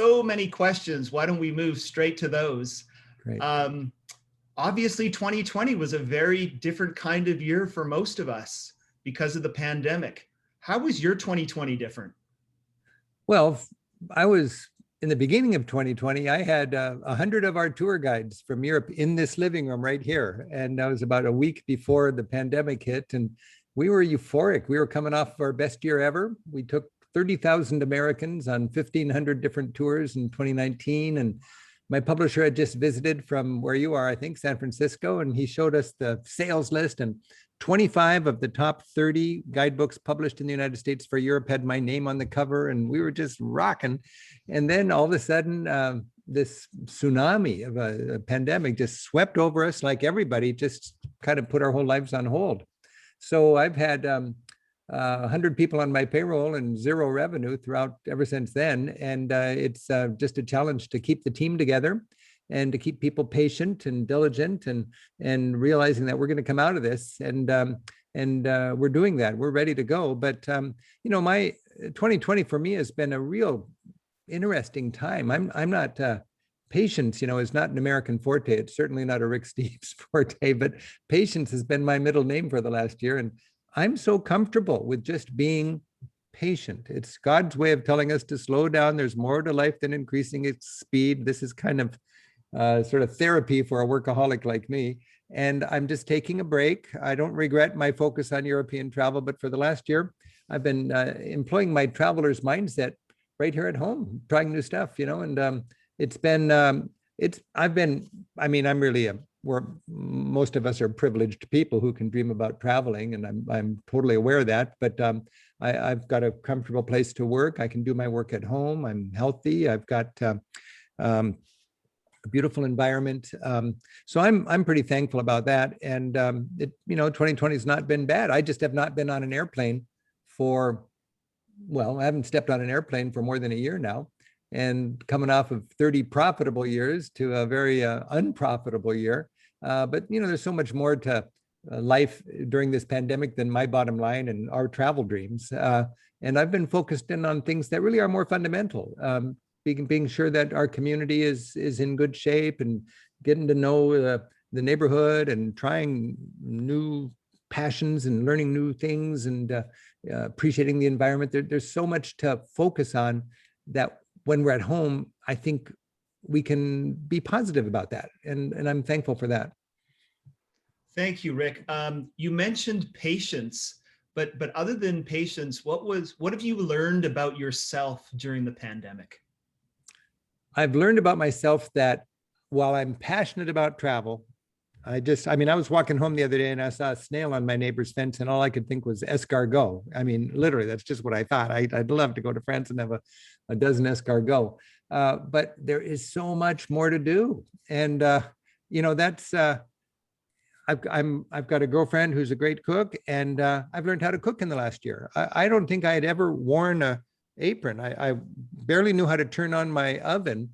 so many questions. Why don't we move straight to those? Great. Obviously, 2020 was a very different kind of year for most of us because of the pandemic. How was your 2020 different? Well, I was in the beginning of 2020, I had 100 of our tour guides from Europe in this living room right here. And that was about a week before the pandemic hit. And we were euphoric. We were coming off our best year ever. We took 30,000 Americans on 1,500 different tours in 2019. And my publisher had just visited from where you are, I think, San Francisco, and he showed us the sales list, and 25 of the top 30 guidebooks published in the United States for Europe had my name on the cover, and we were just rocking. And then all of a sudden, this tsunami of a pandemic just swept over us, like everybody, just kind of put our whole lives on hold. So I've had 100 people on my payroll and zero revenue throughout ever since then. And it's just a challenge to keep the team together and to keep people patient and diligent and realizing that we're going to come out of this. And we're doing that. We're ready to go. But, my 2020 for me has been a real interesting time. I'm not, patience, is not an American forte. It's certainly not a Rick Steves forte, but patience has been my middle name for the last year. And I'm so comfortable with just being patient. It's God's way of telling us to slow down. There's more to life than increasing its speed. This is kind of sort of therapy for a workaholic like me. And I'm just taking a break. I don't regret my focus on European travel, but for the last year, I've been employing my traveler's mindset right here at home, trying new stuff, and it's been, I'm really where most of us are privileged people who can dream about traveling, and I'm totally aware of that. But I've got a comfortable place to work. I can do my work at home. I'm healthy. I've got a beautiful environment. So I'm pretty thankful about that. And 2020 has not been bad. I just have not been on an airplane I haven't stepped on an airplane for more than a year now. And coming off of 30 profitable years to a very unprofitable year. But, there's so much more to life during this pandemic than my bottom line and our travel dreams. And I've been focused in on things that really are more fundamental, being sure that our community is in good shape and getting to know the neighborhood and trying new passions and learning new things and appreciating the environment. There's so much to focus on that. When we're at home, I think we can be positive about that. And I'm thankful for that. Thank you, Rick. You mentioned patience, but other than patience, what have you learned about yourself during the pandemic? I've learned about myself that while I'm passionate about travel, I was walking home the other day and I saw a snail on my neighbor's fence, and all I could think was escargot. Literally, that's just what I thought. I'd love to go to France and have a dozen escargot. But there is so much more to do. And, that's, I've got a girlfriend who's a great cook, and I've learned how to cook in the last year. I don't think I had ever worn an apron. I barely knew how to turn on my oven.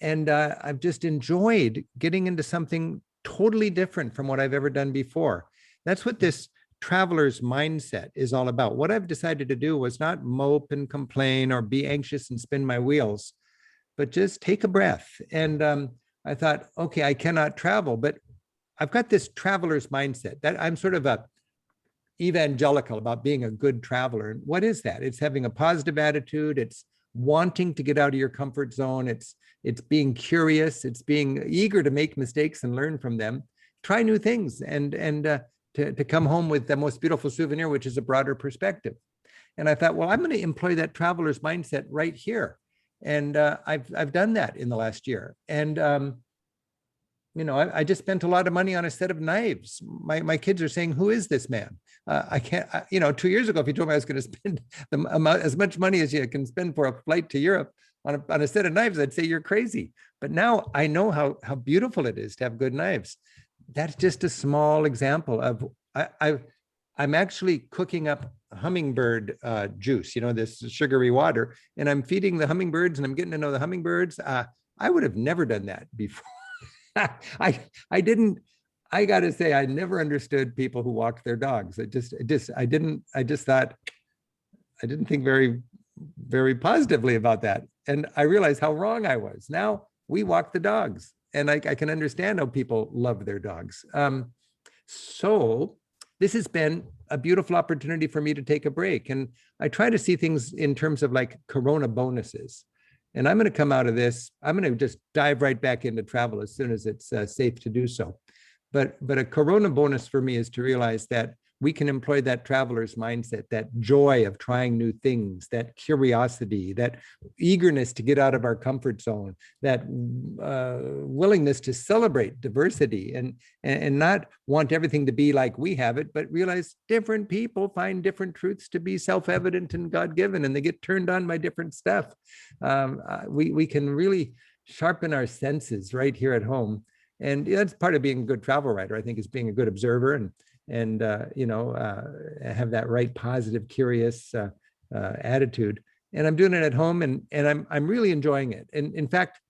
And I've just enjoyed getting into something totally different from what I've ever done before. That's what this traveler's mindset is all about. What I've decided to do was not mope and complain or be anxious and spin my wheels, but just take a breath. And I thought, okay, I cannot travel, but I've got this traveler's mindset that I'm sort of a evangelical about being a good traveler. And what is that? It's having a positive attitude. It's wanting to get out of your comfort zone. It's being curious. It's being eager to make mistakes and learn from them. Try new things and to come home with the most beautiful souvenir, which is a broader perspective. And I thought, well, I'm going to employ that traveler's mindset right here. And I've done that in the last year. And I just spent a lot of money on a set of knives. My kids are saying, who is this man? I can't, 2 years ago, if you told me I was going to spend as much money as you can spend for a flight to Europe on a set of knives, I'd say you're crazy. But now I know how beautiful it is to have good knives. That's just a small example of, I'm actually cooking up hummingbird juice, this sugary water, and I'm feeding the hummingbirds and I'm getting to know the hummingbirds. I would have never done that before. I got to say, I never understood people who walked their dogs. I didn't think very, very positively about that. And I realized how wrong I was. Now we walk the dogs, and I can understand how people love their dogs. So this has been a beautiful opportunity for me to take a break. And I try to see things in terms of like Corona bonuses. And I'm going to come out of this. I'm going to just dive right back into travel as soon as it's safe to do so. But a Corona bonus for me is to realize that we can employ that traveler's mindset, that joy of trying new things, that curiosity, that eagerness to get out of our comfort zone, that willingness to celebrate diversity and not want everything to be like we have it, but realize different people find different truths to be self-evident and God-given, and they get turned on by different stuff. We can really sharpen our senses right here at home. And that's part of being a good travel writer, I think, is being a good observer and have that right, positive, curious attitude. And I'm doing it at home, and I'm really enjoying it. And in fact,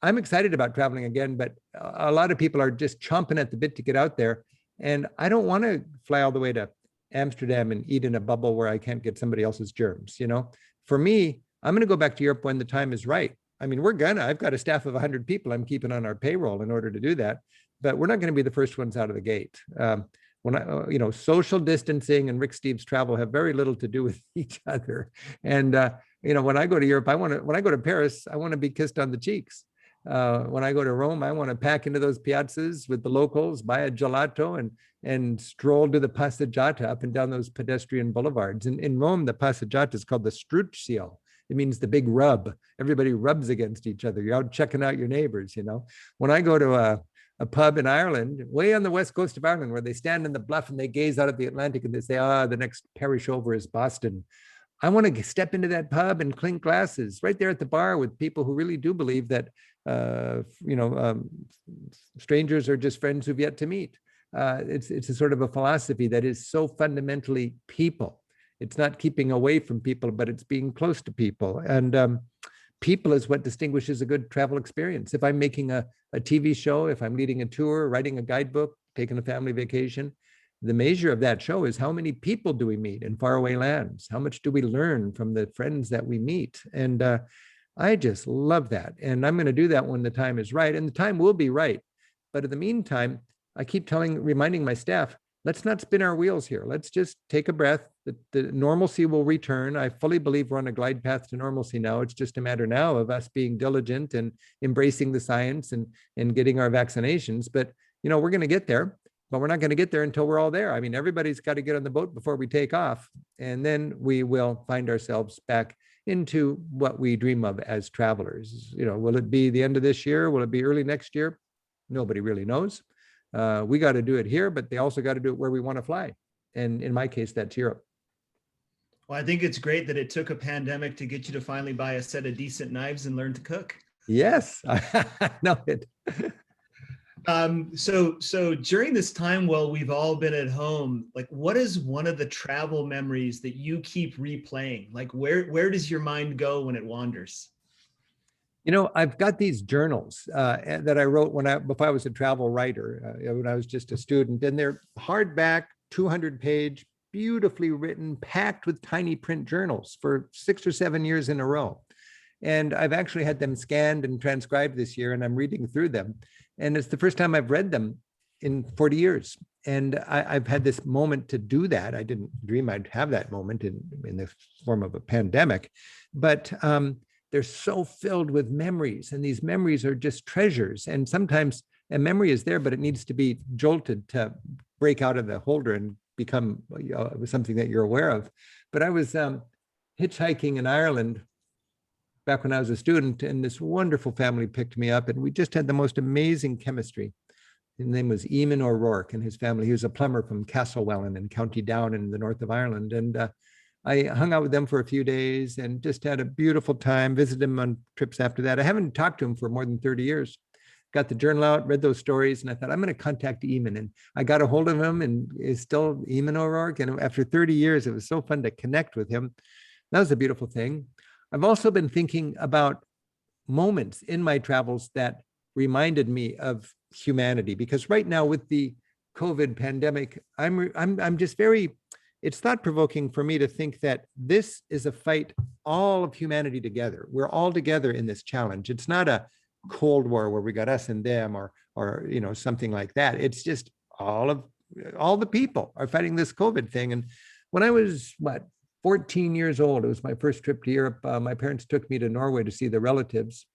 I'm excited about traveling again, but a lot of people are just chomping at the bit to get out there. And I don't want to fly all the way to Amsterdam and eat in a bubble where I can't get somebody else's germs. For me, I'm going to go back to Europe when the time is right. I mean, I've got a staff of 100 people I'm keeping on our payroll in order to do that, but we're not going to be the first ones out of the gate. When social distancing and Rick Steves travel have very little to do with each other. And, when I go to Europe, when I go to Paris, I want to be kissed on the cheeks. When I go to Rome, I want to pack into those piazzas with the locals, buy a gelato and stroll to the passeggiata up and down those pedestrian boulevards. In Rome, the passeggiata is called the Struzio. It means the big rub. Everybody rubs against each other. You're out checking out your neighbors, When I go to a pub in Ireland, way on the west coast of Ireland, where they stand in the bluff and they gaze out at the Atlantic and they say, the next parish over is Boston. I want to step into that pub and clink glasses right there at the bar with people who really do believe that, strangers are just friends who've yet to meet. It's a sort of a philosophy that is so fundamentally people. It's not keeping away from people, but it's being close to people. And people is what distinguishes a good travel experience. If I'm making a TV show, if I'm leading a tour, writing a guidebook, taking a family vacation, the measure of that show is how many people do we meet in faraway lands? How much do we learn from the friends that we meet? And I just love that. And I'm going to do that when the time is right. And the time will be right. But in the meantime, I keep reminding my staff, let's not spin our wheels here. Let's just take a breath. The normalcy will return. I fully believe we're on a glide path to normalcy now. It's just a matter now of us being diligent and embracing the science and getting our vaccinations. But, we're going to get there, but we're not going to get there until we're all there. I mean, everybody's got to get on the boat before we take off. And then we will find ourselves back into what we dream of as travelers. Will it be the end of this year? Will it be early next year? Nobody really knows. We got to do it here, but they also got to do it where we want to fly. And in my case, that's Europe. Well, I think it's great that it took a pandemic to get you to finally buy a set of decent knives and learn to cook. Yes, I know it. So during this time, while we've all been at home, like, what is one of the travel memories that you keep replaying? Like, where does your mind go when it wanders? I've got these journals that I wrote before I was a travel writer, when I was just a student, and they're hardback, 200-page, beautifully written, packed with tiny print journals for 6 or 7 years in a row. And I've actually had them scanned and transcribed this year, and I'm reading through them. And it's the first time I've read them in 40 years. And I've had this moment to do that. I didn't dream I'd have that moment in the form of a pandemic, but they're so filled with memories, and these memories are just treasures. And sometimes a memory is there, but it needs to be jolted to break out of the holder and become something that you're aware of. But I was hitchhiking in Ireland back when I was a student, and this wonderful family picked me up, and we just had the most amazing chemistry. His name was Eamon O'Rourke, and his family, he was a plumber from Castlewellan in County Down in the north of Ireland. And I hung out with them for a few days and just had a beautiful time, visited him on trips after that. I haven't talked to him for more than 30 years. Got the journal out, read those stories, and I thought, I'm going to contact Eamon. And I got a hold of him, and it's still Eamon O'Rourke. And after 30 years, it was so fun to connect with him. That was a beautiful thing. I've also been thinking about moments in my travels that reminded me of humanity, because right now with the COVID pandemic, I'm just very it's thought-provoking for me to think that this is a fight all of humanity together. We're all together in this challenge. It's not a Cold War where we got us and them, or you know, something like that. It's just all the people are fighting this COVID thing. And when I was 14 years old, it was my first trip to Europe. My parents took me to Norway to see the relatives.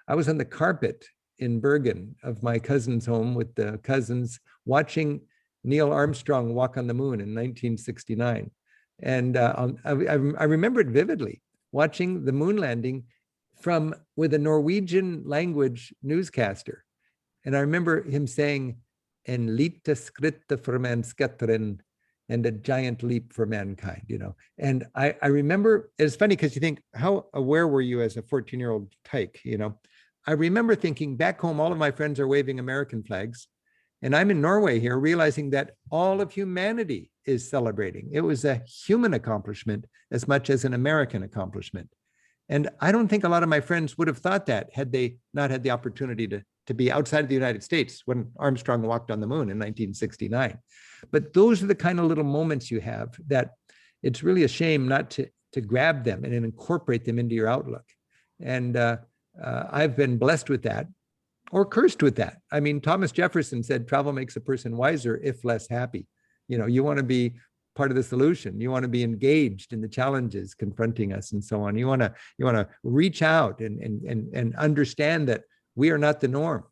I was on the carpet in Bergen of my cousin's home with the cousins, watching Neil Armstrong walk on the moon in 1969. And I remember it vividly, watching the moon landing with a Norwegian language newscaster. And I remember him saying, "En lite skritt for menneskeheten," and a giant leap for mankind, you know. And I remember, it's funny because you think, how aware were you as a 14-year-old tyke, you know? I remember thinking back home, all of my friends are waving American flags. And I'm in Norway here, realizing that all of humanity is celebrating. It was a human accomplishment as much as an American accomplishment. And I don't think a lot of my friends would have thought that had they not had the opportunity to be outside of the United States when Armstrong walked on the moon in 1969. But those are the kind of little moments you have that it's really a shame not to grab them and incorporate them into your outlook. And I've been blessed with that, or cursed with that. I mean, Thomas Jefferson said, travel makes a person wiser, if less happy. You know, you want to be part of the solution. You want to be engaged in the challenges confronting us and so on. You want to reach out and understand that we are not the norm.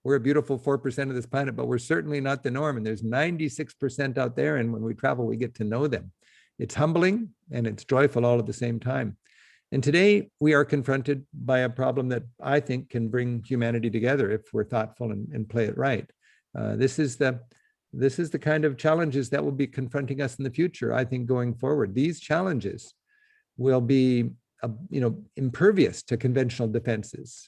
We're a beautiful 4% of this planet, but we're certainly not the norm. And there's 96% out there. And when we travel, we get to know them. It's humbling and it's joyful all at the same time. And today we are confronted by a problem that I think can bring humanity together if we're thoughtful and play it right. This is the kind of challenges that will be confronting us in the future, I think, going forward. These challenges will be, impervious to conventional defenses.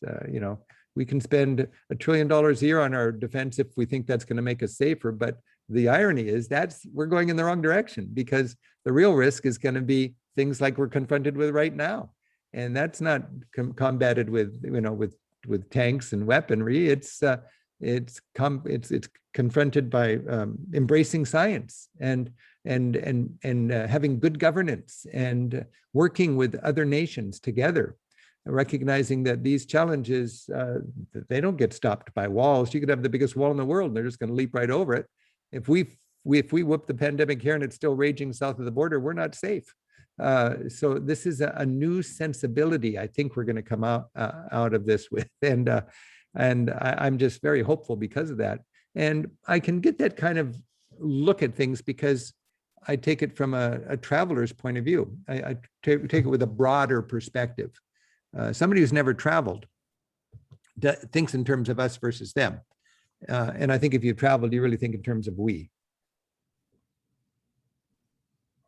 We can spend $1 trillion a year on our defense if we think that's going to make us safer. But the irony is we're going in the wrong direction, because the real risk is going to be things like we're confronted with right now. And that's not combated with tanks and weaponry. It's confronted by embracing science and having good governance and working with other nations together, recognizing that these challenges, they don't get stopped by walls. You could have the biggest wall in the world and they're just going to leap right over it. If we whoop the pandemic here and it's still raging south of the border, we're not safe. So this is a new sensibility I think we're going to come out of this with. And I'm just very hopeful because of that. And I can get that kind of look at things because I take it from a traveler's point of view. I take it with a broader perspective. Somebody who's never traveled thinks in terms of us versus them. And I think if you've traveled, you really think in terms of we.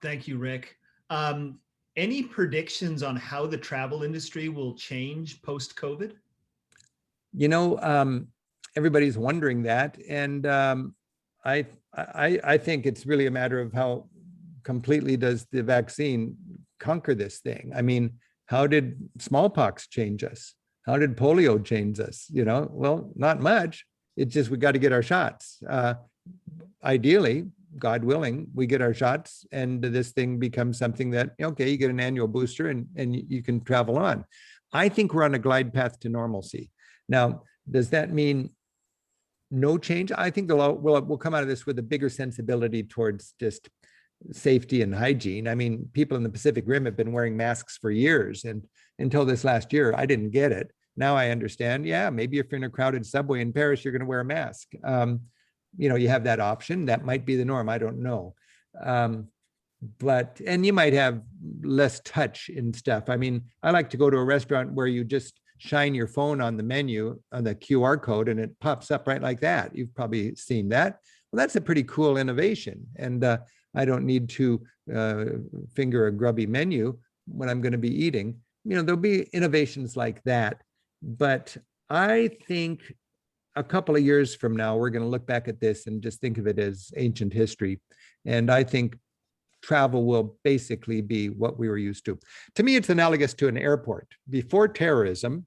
Thank you, Rick. Any predictions on how the travel industry will change post-COVID? Everybody's wondering that. And I think it's really a matter of how completely does the vaccine conquer this thing. I mean, how did smallpox change us? How did polio change us? Well, not much. It's just we got to get our shots. Ideally, God willing, we get our shots and this thing becomes something that, okay, you get an annual booster and you can travel on. I think we're on a glide path to normalcy. Now, does that mean no change? I think we'll come out of this with a bigger sensibility towards just safety and hygiene. I mean, people in the Pacific Rim have been wearing masks for years, and until this last year, I didn't get it. Now I understand, yeah, maybe if you're in a crowded subway in Paris, you're going to wear a mask. You have that option. That might be the norm. I don't know. And you might have less touch in stuff. I mean, I like to go to a restaurant where you just shine your phone on the menu, on the QR code, and it pops up right like that. You've probably seen that. Well, that's a pretty cool innovation. And I don't need to finger a grubby menu when I'm going to be eating. There'll be innovations like that. But I think a couple of years from now, we're going to look back at this and just think of it as ancient history. And I think travel will basically be what we were used to. To me, it's analogous to an airport. Before terrorism,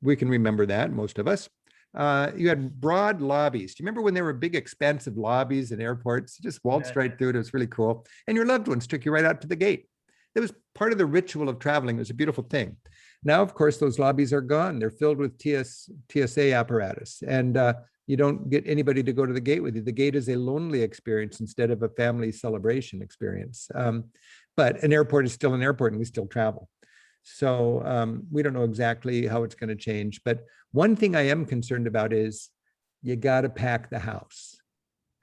we can remember that, most of us, You had broad lobbies. Do you remember when there were big, expansive lobbies in airports? You just waltzed Yeah. right through it. It was really cool. And your loved ones took you right out to the gate. That was part of the ritual of traveling. It was a beautiful thing. Now, of course, those lobbies are gone. They're filled with TSA apparatus. And you don't get anybody to go to the gate with you. The gate is a lonely experience instead of a family celebration experience. But an airport is still an airport and we still travel. So we don't know exactly how it's going to change. But one thing I am concerned about is you got to pack the house.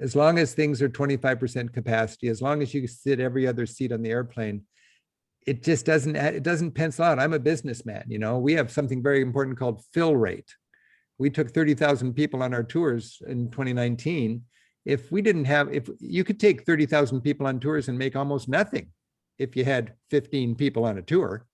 As long as things are 25% capacity, as long as you sit every other seat on the airplane, it just doesn't pencil out. I'm a businessman, you know, we have something very important called fill rate. We took 30,000 people on our tours in 2019. If you could take 30,000 people on tours and make almost nothing if you had 15 people on a tour.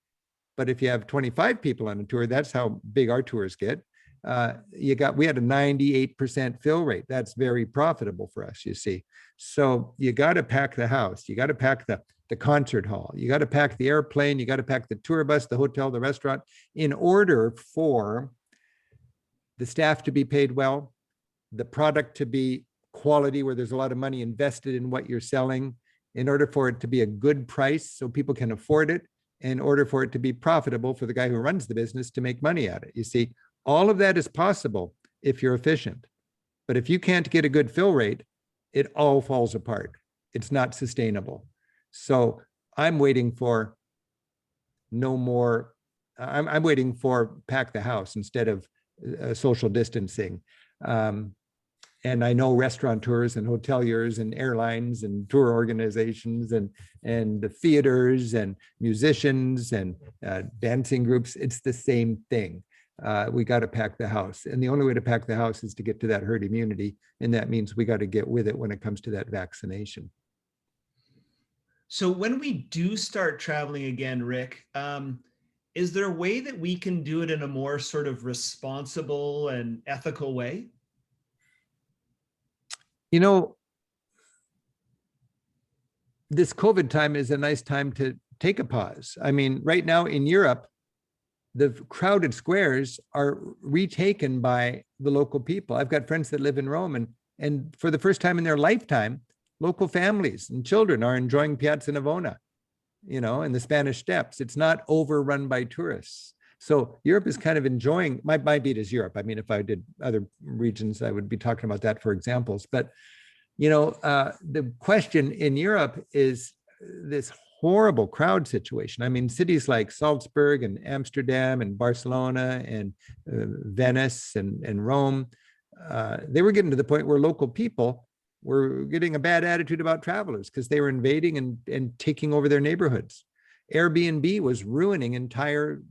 But if you have 25 people on a tour, that's how big our tours get. We had a 98% fill rate. That's very profitable for us, you see. So you got to pack the house. You got to pack the concert hall. You got to pack the airplane. You got to pack the tour bus, the hotel, the restaurant, in order for the staff to be paid well, the product to be quality where there's a lot of money invested in what you're selling, in order for it to be a good price so people can afford it, in order for it to be profitable for the guy who runs the business to make money at it. You see, all of that is possible if you're efficient. But if you can't get a good fill rate, it all falls apart. It's not sustainable. So I'm waiting for I'm waiting for pack the house instead of social distancing. And I know restaurateurs and hoteliers and airlines and tour organizations and the theaters and musicians and dancing groups, it's the same thing. We got to pack the house. And the only way to pack the house is to get to that herd immunity. And that means we got to get with it when it comes to that vaccination. So when we do start traveling again, Rick, is there a way that we can do it in a more sort of responsible and ethical way? You know, this COVID time is a nice time to take a pause. I mean, right now in Europe, the crowded squares are retaken by the local people. I've got friends that live in Rome, and for the first time in their lifetime, local families and children are enjoying Piazza Navona, you know, and the Spanish Steps. It's not overrun by tourists. So Europe is kind of enjoying, my beat is Europe. I mean, if I did other regions, I would be talking about that for examples. But, you know, the question in Europe is this horrible crowd situation. I mean, cities like Salzburg and Amsterdam and Barcelona and Venice and Rome, they were getting to the point where local people were getting a bad attitude about travelers because they were invading and taking over their neighborhoods. Airbnb was ruining entire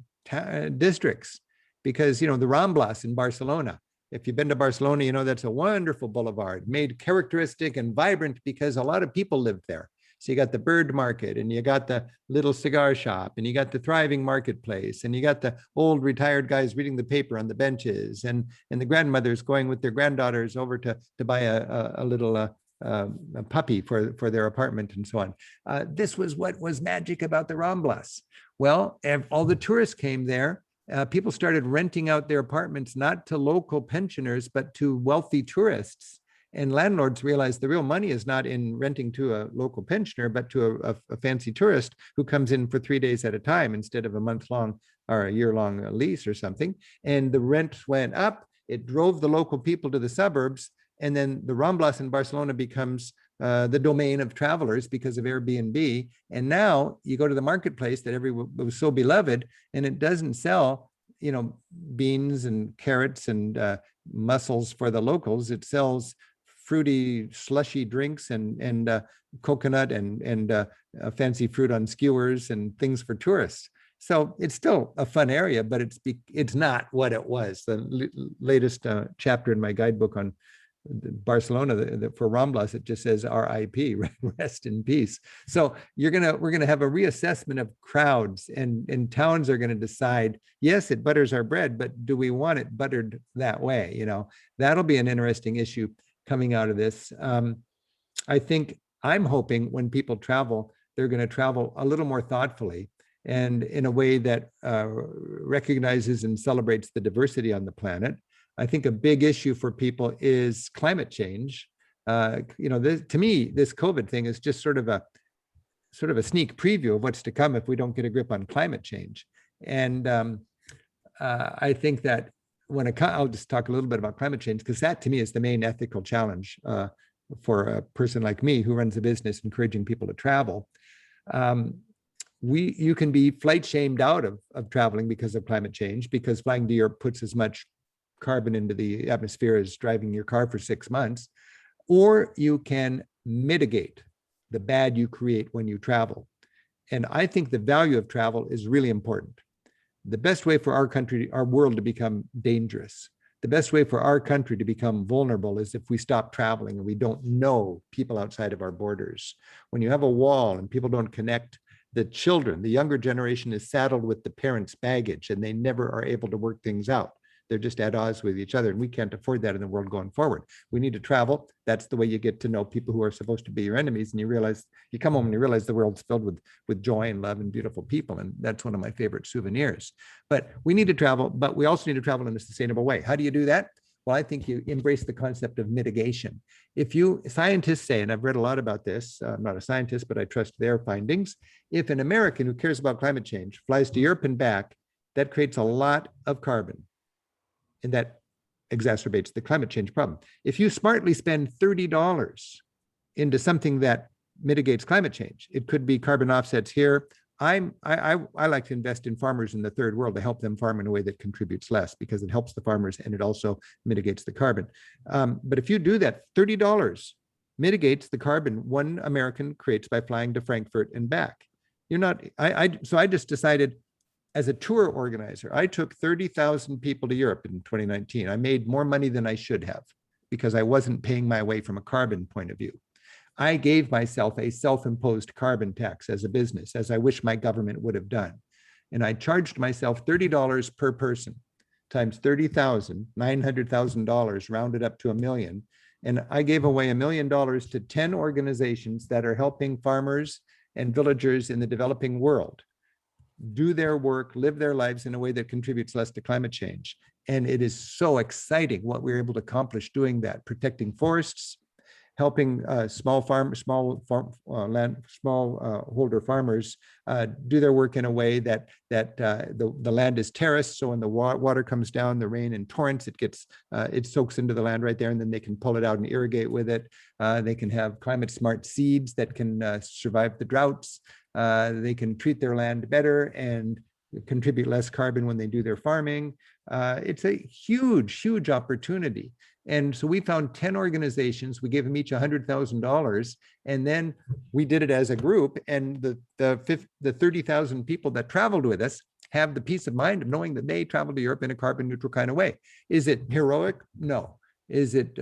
districts because, you know, the Ramblas in Barcelona, if you've been to Barcelona, you know, that's a wonderful boulevard made characteristic and vibrant because a lot of people lived there. So you got the bird market and you got the little cigar shop and you got the thriving marketplace and you got the old retired guys reading the paper on the benches and the grandmothers going with their granddaughters over to buy a little a puppy for their apartment and so on. This was what was magic about the Ramblas. Well, all the tourists came there. People started renting out their apartments, not to local pensioners, but to wealthy tourists. And landlords realized the real money is not in renting to a local pensioner, but to a fancy tourist who comes in for 3 days at a time instead of a month-long or a year-long lease or something. And the rent went up. It drove the local people to the suburbs. And then the Ramblas in Barcelona becomes the domain of travelers because of Airbnb. And now you go to the marketplace that everyone was so beloved, and it doesn't sell, you know, beans and carrots and mussels for the locals. It sells fruity, slushy drinks and coconut and fancy fruit on skewers and things for tourists. So it's still a fun area, but it's not what it was. The latest chapter in my guidebook on Barcelona for Ramblas, it just says RIP, rest in peace. So we're gonna have a reassessment of crowds, and towns are going to decide, yes, it butters our bread, but do we want it buttered that way? You know, that'll be an interesting issue coming out of this. I think I'm hoping when people travel, they're going to travel a little more thoughtfully and in a way that recognizes and celebrates the diversity on the planet. I think a big issue for people is climate change. To me, this COVID thing is just sort of a sneak preview of what's to come if we don't get a grip on climate change. And I think that I'll just talk a little bit about climate change, because that to me is the main ethical challenge for a person like me who runs a business encouraging people to travel. You can be flight shamed out of traveling because of climate change, because flying to Europe puts as much carbon into the atmosphere as driving your car for 6 months. Or you can mitigate the bad you create when you travel. And I think the value of travel is really important. The best way for our world to become dangerous, the best way for our country to become vulnerable is if we stop traveling and we don't know people outside of our borders. When you have a wall and people don't connect, the younger generation is saddled with the parents' baggage, and they never are able to work things out. They're just at odds with each other, and we can't afford that in the world going forward. We need to travel. That's the way you get to know people who are supposed to be your enemies, and you come home and you realize the world's filled with joy and love and beautiful people, and that's one of my favorite souvenirs. But we need to travel, but we also need to travel in a sustainable way. How do you do that? Well, I think you embrace the concept of mitigation. Scientists say, and I've read a lot about this, I'm not a scientist, but I trust their findings. If an American who cares about climate change flies to Europe and back, that creates a lot of carbon, and that exacerbates the climate change problem. If you smartly spend $30 into something that mitigates climate change, it could be carbon offsets here. I like to invest in farmers in the third world to help them farm in a way that contributes less, because it helps the farmers and it also mitigates the carbon. But if you do that, $30 mitigates the carbon one American creates by flying to Frankfurt and back. So I just decided, as a tour organizer, I took 30,000 people to Europe in 2019. I made more money than I should have because I wasn't paying my way from a carbon point of view. I gave myself a self-imposed carbon tax as a business, as I wish my government would have done. And I charged myself $30 per person times 30,000, $900,000 rounded up to $1 million. And I gave away $1 million to 10 organizations that are helping farmers and villagers in the developing world do their work, live their lives in a way that contributes less to climate change. And it is so exciting what we're able to accomplish doing that, protecting forests, helping smallholder farmers do their work in a way that the land is terraced. So when the water comes down, the rain in torrents, it soaks into the land right there, and then they can pull it out and irrigate with it. They can have climate smart seeds that can survive the droughts. They can treat their land better and contribute less carbon when they do their farming. It's a huge, huge opportunity. And so we found 10 organizations, we gave them each $100,000, and then we did it as a group. And the 30,000 people that traveled with us have the peace of mind of knowing that they traveled to Europe in a carbon neutral kind of way. Is it heroic? No. Is it,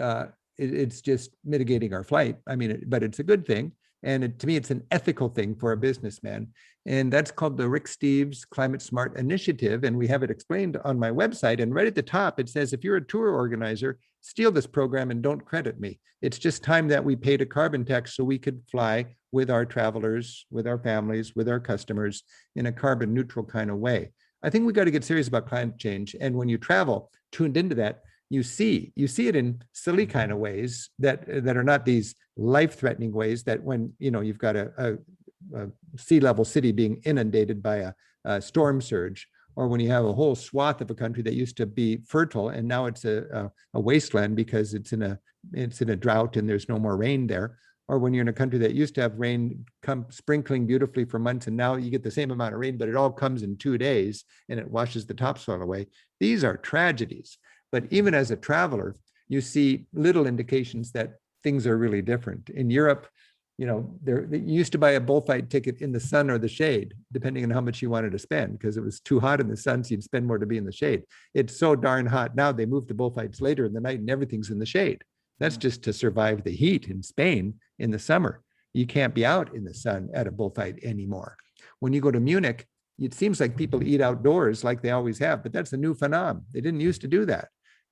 it's just mitigating our flight. I mean, but it's a good thing. And to me, it's an ethical thing for a businessman. And that's called the Rick Steves Climate Smart Initiative. And we have it explained on my website. And right at the top, it says, if you're a tour organizer, steal this program and don't credit me. It's just time that we paid a carbon tax so we could fly with our travelers, with our families, with our customers in a carbon neutral kind of way. I think we got to get serious about climate change. And when you travel tuned into that, you see it in silly kind of ways that are not these life-threatening ways, that when you've got a sea level city being inundated by a storm surge, or when you have a whole swath of a country that used to be fertile and now it's a wasteland because it's in a drought and there's no more rain there, or when you're in a country that used to have rain come sprinkling beautifully for months and now you get the same amount of rain, but it all comes in 2 days and it washes the topsoil away. These are tragedies. But even as a traveler, you see little indications that things are really different. In Europe, you used to buy a bullfight ticket in the sun or the shade, depending on how much you wanted to spend, because it was too hot in the sun, so you'd spend more to be in the shade. It's so darn hot now, they move the bullfights later in the night and everything's in the shade. That's just to survive the heat in Spain in the summer. You can't be out in the sun at a bullfight anymore. When you go to Munich, it seems like people eat outdoors like they always have, but that's a new phenomenon. They didn't used to do that.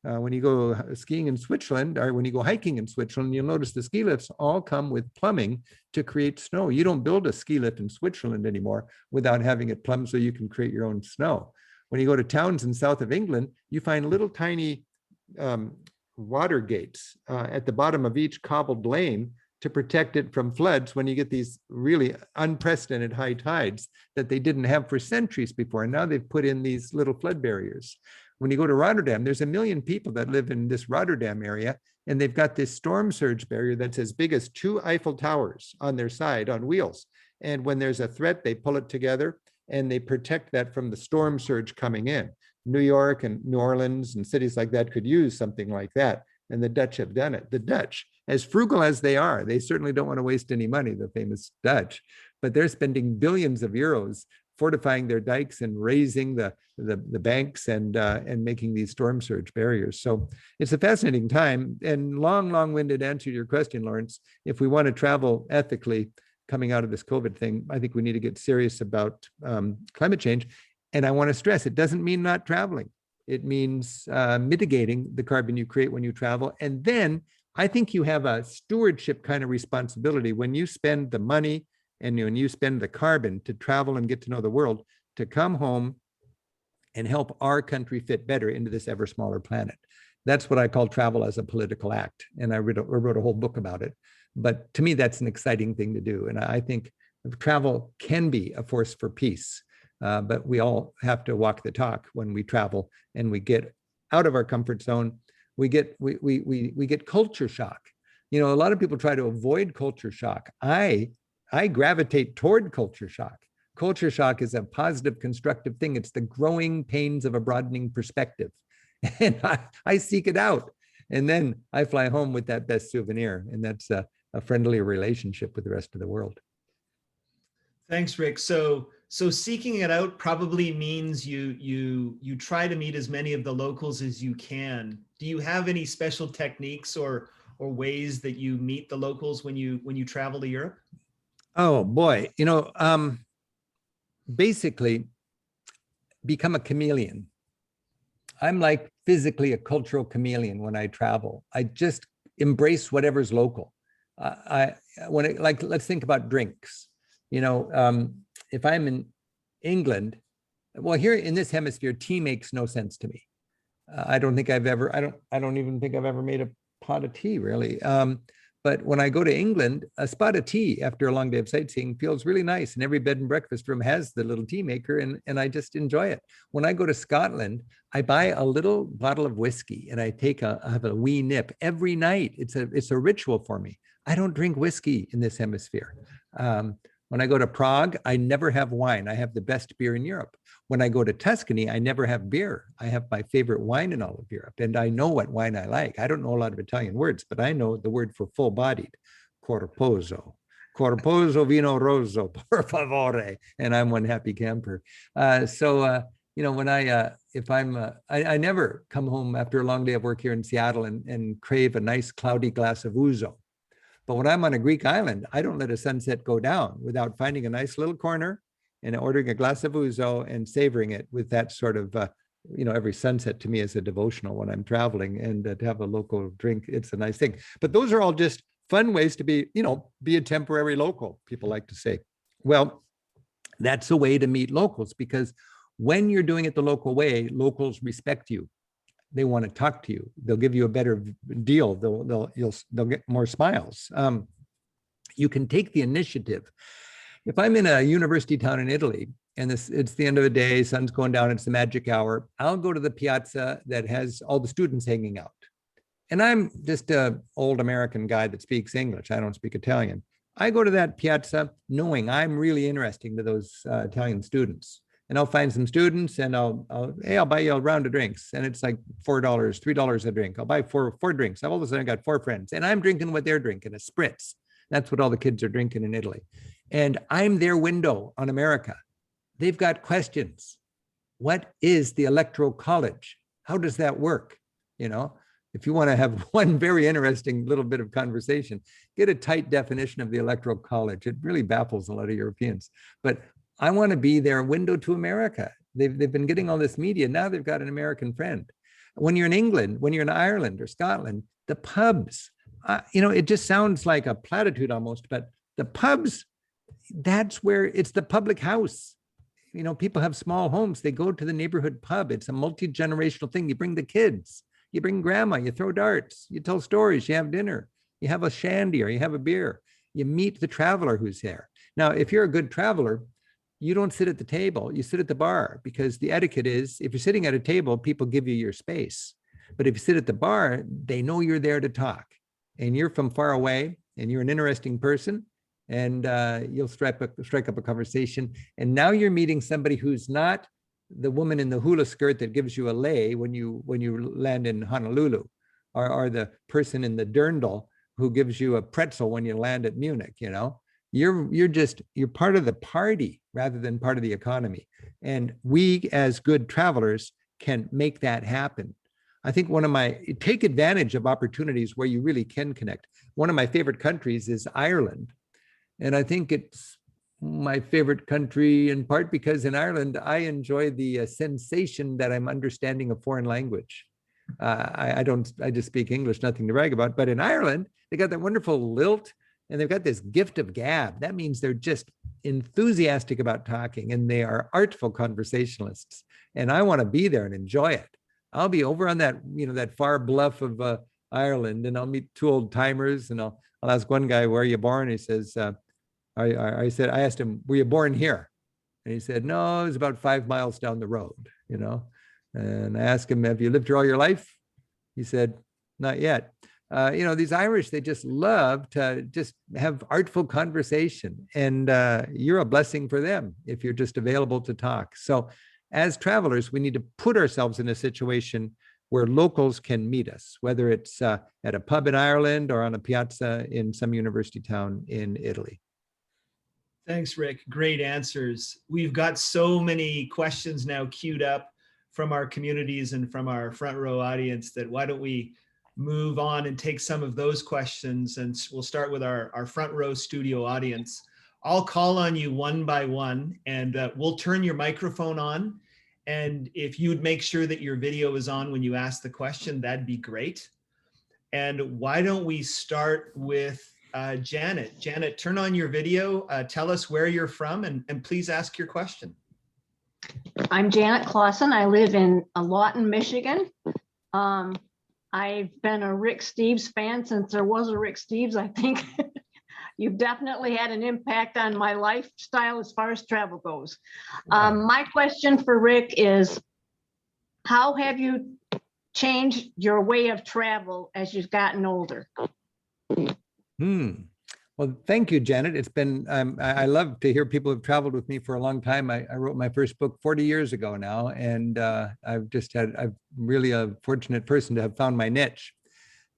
When you go skiing in Switzerland, or when you go hiking in Switzerland, you'll notice the ski lifts all come with plumbing to create snow. You don't build a ski lift in Switzerland anymore without having it plumbed so you can create your own snow. When you go to towns in south of England, you find little tiny water gates at the bottom of each cobbled lane to protect it from floods when you get these really unprecedented high tides that they didn't have for centuries before. And now they've put in these little flood barriers. When you go to Rotterdam, there's 1 million people that live in this Rotterdam area, and they've got this storm surge barrier that's as big as 2 Eiffel Towers on their side on wheels. And when there's a threat, they pull it together and they protect that from the storm surge coming in. New York and New Orleans and cities like that could use something like that. And the Dutch have done it. The Dutch, as frugal as they are, they certainly don't want to waste any money, the famous Dutch, but they're spending billions of euros fortifying their dikes and raising the banks and making these storm surge barriers. So it's a fascinating time. And long-winded answer to your question, Lawrence, if we want to travel ethically coming out of this COVID thing, I think we need to get serious about climate change. And I want to stress, it doesn't mean not traveling. It means mitigating the carbon you create when you travel. And then I think you have a stewardship kind of responsibility when you spend the money and when you spend the carbon to travel and get to know the world, to come home and help our country fit better into this ever smaller planet. That's what I call travel as a political act. And I wrote a whole book about it. But to me, that's an exciting thing to do. And I think travel can be a force for peace. But we all have to walk the talk when we travel and we get out of our comfort zone. We get culture shock. You know, a lot of people try to avoid culture shock. I gravitate toward culture shock. Culture shock is a positive, constructive thing. It's the growing pains of a broadening perspective. And I seek it out. And then I fly home with that best souvenir. And that's a friendly relationship with the rest of the world. Thanks, Rick. So seeking it out probably means you try to meet as many of the locals as you can. Do you have any special techniques or ways that you meet the locals when you travel to Europe? Oh boy, you know, basically become a chameleon. I'm like physically a cultural chameleon when I travel. I just embrace whatever's local. Let's think about drinks. You know, if I'm in England, well, here in this hemisphere, tea makes no sense to me. I don't even think I've ever made a pot of tea, really. But when I go to England, a spot of tea after a long day of sightseeing feels really nice. And every bed and breakfast room has the little tea maker, and I just enjoy it. When I go to Scotland, I buy a little bottle of whiskey and I have a wee nip every night. It's a ritual for me. I don't drink whiskey in this hemisphere. When I go to Prague, I never have wine. I have the best beer in Europe. When I go to Tuscany, I never have beer. I have my favorite wine in all of Europe, and I know what wine I like. I don't know a lot of Italian words, but I know the word for full-bodied, corposo vino rosso, per favore, and I'm one happy camper. You know, when I never come home after a long day of work here in Seattle and crave a nice cloudy glass of ouzo. But when I'm on a Greek island, I don't let a sunset go down without finding a nice little corner and ordering a glass of ouzo and savoring it with that sort of, you know, every sunset to me is a devotional when I'm traveling, and to have a local drink, it's a nice thing. But those are all just fun ways to be a temporary local, people like to say. Well, that's a way to meet locals, because when you're doing it the local way, locals respect you. They want to talk to you. They'll give you a better deal. They'll get more smiles. You can take the initiative. If I'm in a university town in Italy and it's the end of the day, sun's going down, it's the magic hour, I'll go to the piazza that has all the students hanging out. And I'm just an old American guy that speaks English. I don't speak Italian. I go to that piazza knowing I'm really interesting to those Italian students. And I'll find some students and I'll buy you a round of drinks. And it's like $4, $3 a drink. I'll buy four drinks. All of a sudden I got 4 friends and I'm drinking what they're drinking, a spritz. That's what all the kids are drinking in Italy. And I'm their window on America. They've got questions. What is the Electoral College? How does that work? You know, if you want to have one very interesting little bit of conversation, get a tight definition of the Electoral College. It really baffles a lot of Europeans. But I want to be their window to America. They've been getting all this media. Now they've got an American friend. When you're in England, when you're in Ireland or Scotland, the pubs, you know, it just sounds like a platitude almost, but the pubs, that's where it's the public house. You know, people have small homes. They go to the neighborhood pub. It's a multi-generational thing. You bring the kids. You bring grandma, you throw darts, you tell stories, you have dinner, you have a shandy or you have a beer. You meet the traveler who's there. Now, if you're a good traveler, you don't sit at the table, you sit at the bar, because the etiquette is if you're sitting at a table, people give you your space. But if you sit at the bar, they know you're there to talk and you're from far away and you're an interesting person, and you'll strike up a conversation. And now you're meeting somebody who's not the woman in the hula skirt that gives you a lei when you land in Honolulu, or the person in the dirndl who gives you a pretzel when you land at Munich. You're part of the party rather than part of the economy. And we as good travelers can make that happen. I think take advantage of opportunities where you really can connect. One of my favorite countries is Ireland. And I think it's my favorite country in part because in Ireland, I enjoy the sensation that I'm understanding a foreign language. I just speak English, nothing to brag about. But in Ireland, they got that wonderful lilt and they've got this gift of gab. That means they're just enthusiastic about talking and they are artful conversationalists. And I want to be there and enjoy it. I'll be over on that, that far bluff of Ireland, and I'll meet two old timers, and I'll ask one guy, "Where are you born?" He says, I asked him, "Were you born here?" And he said, "No, it was about 5 miles down the road, And I asked him, "Have you lived here all your life?" He said, "Not yet." These Irish, they just love to just have artful conversation, and you're a blessing for them if you're just available to talk. So as travelers, we need to put ourselves in a situation where locals can meet us, whether it's at a pub in Ireland or on a piazza in some university town in Italy. Thanks, Rick. Great answers. We've got so many questions now queued up from our communities and from our front row audience that why don't we move on and take some of those questions, and we'll start with our front row studio audience. I'll call on you one by one, and we'll turn your microphone on. And if you'd make sure that your video is on when you ask the question, that'd be great. And why don't we start with Janet. Janet, turn on your video, tell us where you're from, and please ask your question. I'm Janet Clausen. I live in Lawton, Michigan. I've been a Rick Steves fan since there was a Rick Steves. I think you've definitely had an impact on my lifestyle as far as travel goes. My question for Rick is, how have you changed your way of travel as you've gotten older? Well, thank you, Janet. It's been, I love to hear people who've traveled with me for a long time. I wrote my first book 40 years ago now, and I'm really a fortunate person to have found my niche.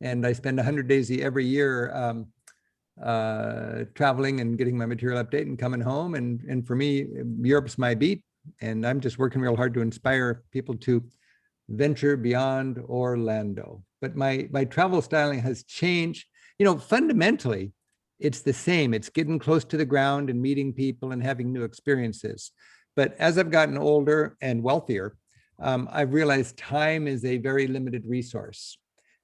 And I spend 100 days every year traveling and getting my material updated and coming home. And for me, Europe's my beat, and I'm just working real hard to inspire people to venture beyond Orlando. But my travel styling has changed. Fundamentally, it's the same. It's getting close to the ground and meeting people and having new experiences. But as I've gotten older and wealthier, I've realized time is a very limited resource.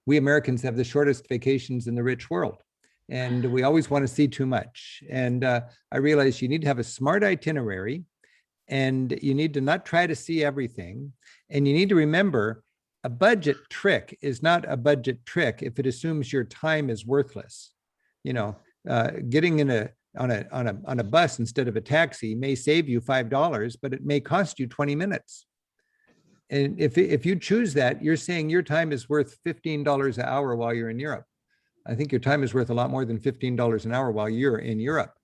We Americans have the shortest vacations in the rich world, and we always want to see too much. And I realized you need to have a smart itinerary, and you need to not try to see everything. And you need to remember, a budget trick is not a budget trick if it assumes your time is worthless. Getting on a bus instead of a taxi may save you $5, but it may cost you 20 minutes. And if you choose that, you're saying your time is worth $15 an hour while you're in Europe. I think your time is worth a lot more than $15 an hour while you're in Europe.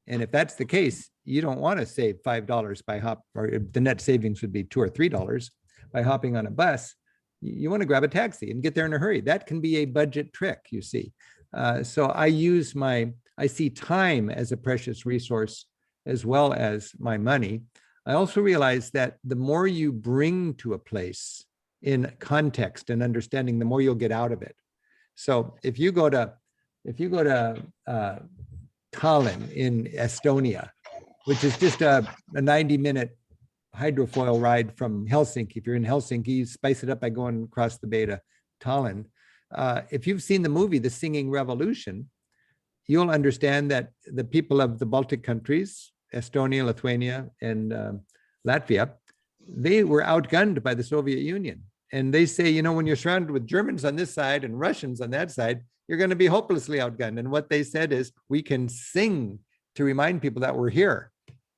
And if that's the case, you don't want to save $5 or the net savings would be $2 or $3 by hopping on a bus. You want to grab a taxi and get there in a hurry. That can be a budget trick, you see. So I see time as a precious resource as well as my money. I also realize that the more you bring to a place in context and understanding, the more you'll get out of it. So if you go to Tallinn in Estonia, which is just a 90-minute hydrofoil ride from Helsinki. If you're in Helsinki, spice it up by going across the bay to Tallinn. If you've seen the movie The Singing Revolution, you'll understand that the people of the Baltic countries, Estonia, Lithuania, and Latvia, they were outgunned by the Soviet Union. And they say, you know, when you're surrounded with Germans on this side and Russians on that side, you're going to be hopelessly outgunned. And what they said is, we can sing to remind people that we're here.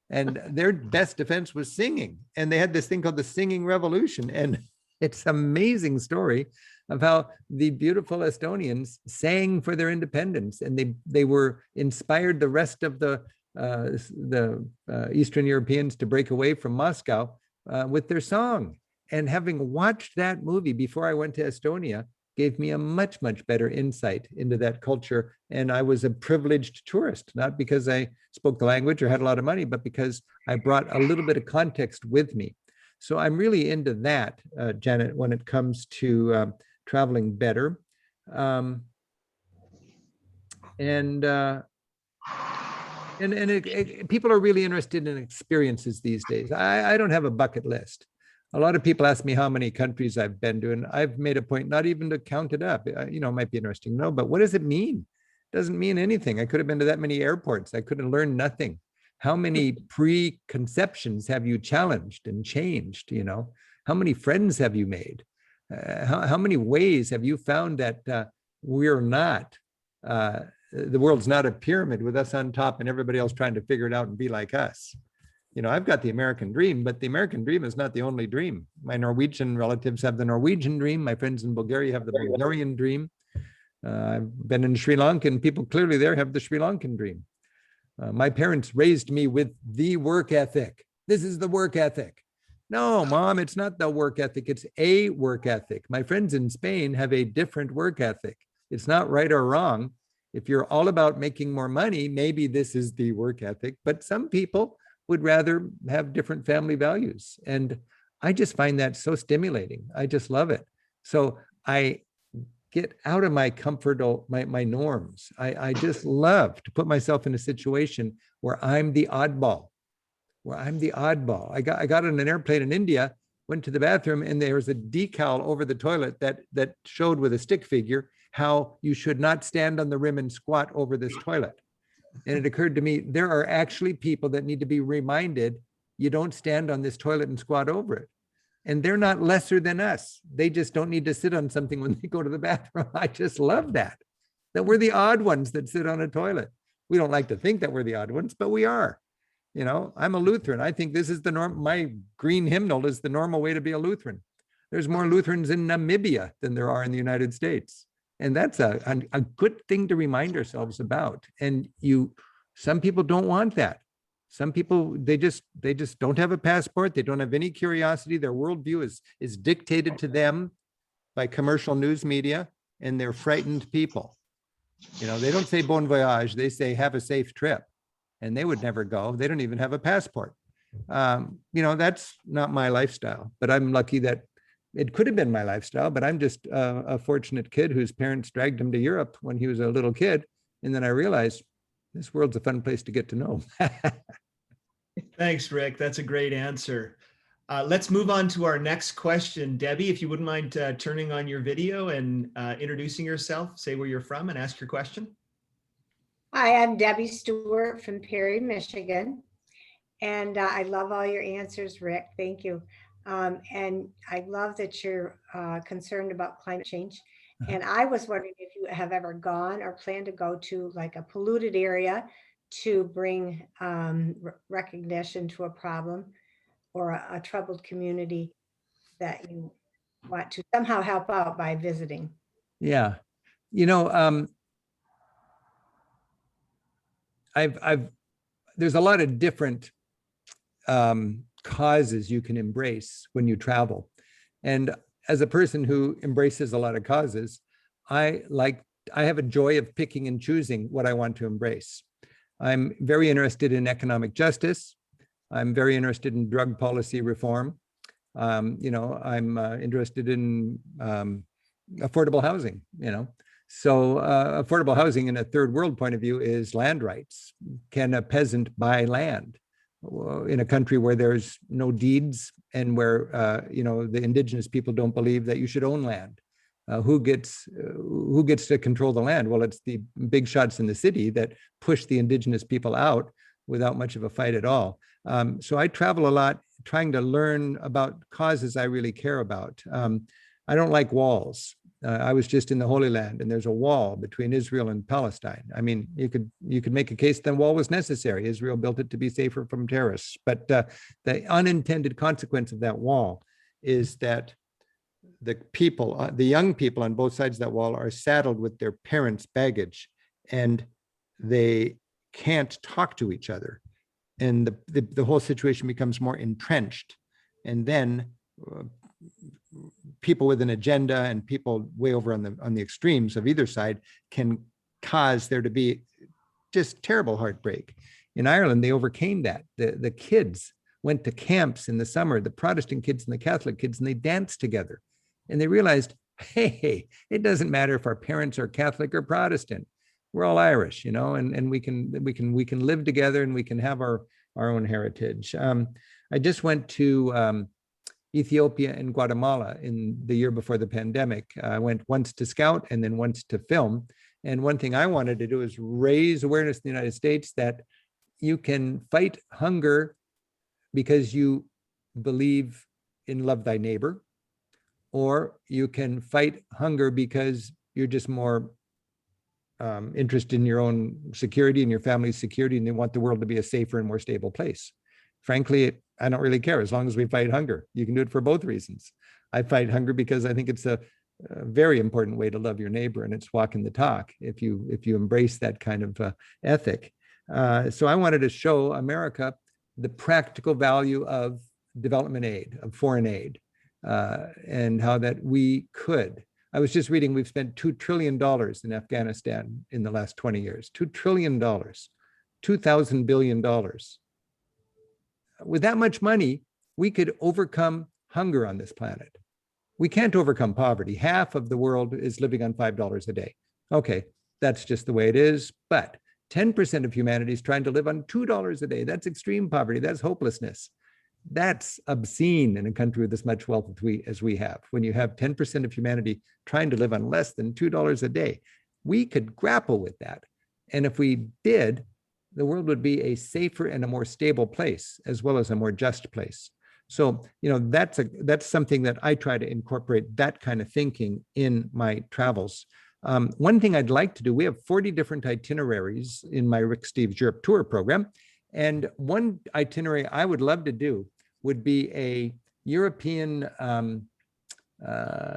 And their best defense was singing. And they had this thing called the Singing Revolution. And it's an amazing story of how the beautiful Estonians sang for their independence. And they were inspired the rest of the Eastern Europeans to break away from Moscow with their song. And having watched that movie before I went to Estonia gave me a much, much better insight into that culture. And I was a privileged tourist, not because I spoke the language or had a lot of money, but because I brought a little bit of context with me. So I'm really into that, Janet, when it comes to traveling better. People are really interested in experiences these days. I don't have a bucket list. A lot of people ask me how many countries I've been to, and I've made a point not even to count it up. You know, it might be interesting to know, but what does it mean? It doesn't mean anything. I could have been to that many airports. I could have learned nothing. How many preconceptions have you challenged and changed? You know, how many friends have you made? How many ways have you found that we're not, the world's not a pyramid with us on top and everybody else trying to figure it out and be like us? You know, I've got the American dream, but the American dream is not the only dream. My Norwegian relatives have the Norwegian dream. My friends in Bulgaria have the Bulgarian dream. I've been in Sri Lanka, and people clearly there have the Sri Lankan dream. My parents raised me with the work ethic. This is the work ethic. No, Mom, it's not the work ethic. It's a work ethic. My friends in Spain have a different work ethic. It's not right or wrong. If you're all about making more money, maybe this is the work ethic, but some people would rather have different family values. And I just find that so stimulating. I just love it. So I get out of my comfort, my norms. I just love to put myself in a situation where I'm the oddball, I got on an airplane in India, went to the bathroom, and there was a decal over the toilet that showed with a stick figure how you should not stand on the rim and squat over this toilet. And it occurred to me, there are actually people that need to be reminded, you don't stand on this toilet and squat over it. And they're not lesser than us. They just don't need to sit on something when they go to the bathroom. I just love that we're the odd ones that sit on a toilet. We don't like to think that we're the odd ones, but we are. You know, I'm a Lutheran. I think this is the norm. My green hymnal is the normal way to be a Lutheran. There's more Lutherans in Namibia than there are in the United States. And that's a good thing to remind ourselves about. And some people don't want that. Some people, they just don't have a passport. They don't have any curiosity. Their worldview is dictated to them by commercial news media, and they're frightened people. You know, they don't say bon voyage. They say have a safe trip, and they would never go. They don't even have a passport. You know, that's not my lifestyle, but I'm lucky that it could have been my lifestyle, but I'm just a fortunate kid whose parents dragged him to Europe when he was a little kid. And then I realized this world's a fun place to get to know. Thanks, Rick. That's a great answer. Let's move on to our next question. Debbie, if you wouldn't mind turning on your video and introducing yourself, say where you're from and ask your question. Hi, I'm Debbie Stewart from Perry, Michigan. And I love all your answers, Rick. Thank you. And I love that you're concerned about climate change. And I was wondering if you have ever gone or plan to go to like a polluted area to bring recognition to a problem or a troubled community that you want to somehow help out by visiting. Yeah. You know, there's a lot of different causes you can embrace when you travel. And as a person who embraces a lot of causes, I have a joy of picking and choosing what I want to embrace. I'm very interested in economic justice. I'm very interested in drug policy reform. You know, I'm interested in affordable housing, you know. So affordable housing in a third world point of view is land rights. Can a peasant buy land in a country where there's no deeds and where you know, the indigenous people don't believe that you should own land? Who gets to control the land? Well, it's the big shots in the city that push the indigenous people out without much of a fight at all. So I travel a lot trying to learn about causes I really care about. I don't like walls. I was just in the Holy Land, and there's a wall between Israel and Palestine. I mean, you could make a case that wall was necessary. Israel built it to be safer from terrorists, but the unintended consequence of that wall is that the people, the young people on both sides of that wall, are saddled with their parents' baggage, and they can't talk to each other, and the whole situation becomes more entrenched, and then people with an agenda and people way over on the extremes of either side can cause there to be just terrible heartbreak. In Ireland, they overcame that. The kids went to camps in the summer, the Protestant kids and the Catholic kids, and they danced together. And they realized, hey, it doesn't matter if our parents are Catholic or Protestant. We're all Irish, you know, and we can live together, and we can have our own heritage. I just went to Ethiopia and Guatemala in the year before the pandemic. I went once to scout and then once to film. And one thing I wanted to do is raise awareness in the United States that you can fight hunger because you believe in love thy neighbor, or you can fight hunger because you're just more interested in your own security and your family's security, and they want the world to be a safer and more stable place. Frankly, I don't really care as long as we fight hunger. You can do it for both reasons. I fight hunger because I think it's a very important way to love your neighbor, and it's walking the talk if you embrace that kind of ethic. So I wanted to show America the practical value of development aid, of foreign aid, and how that we could. I was just reading, we've spent $2 trillion in Afghanistan in the last 20 years, $2 trillion, $2,000 billion. With that much money, we could overcome hunger on this planet. We can't overcome poverty. Half of the world is living on $5 a day. Okay, that's just the way it is. But 10% of humanity is trying to live on $2 a day. That's extreme poverty. That's hopelessness. That's obscene in a country with as much wealth as we have. When you have 10% of humanity trying to live on less than $2 a day, we could grapple with that. And if we did, the world would be a safer and a more stable place, as well as a more just place. So, you know, that's something that I try to incorporate, that kind of thinking in my travels. One thing I'd like to do, we have 40 different itineraries in my Rick Steves Europe tour program. And one itinerary I would love to do would be a European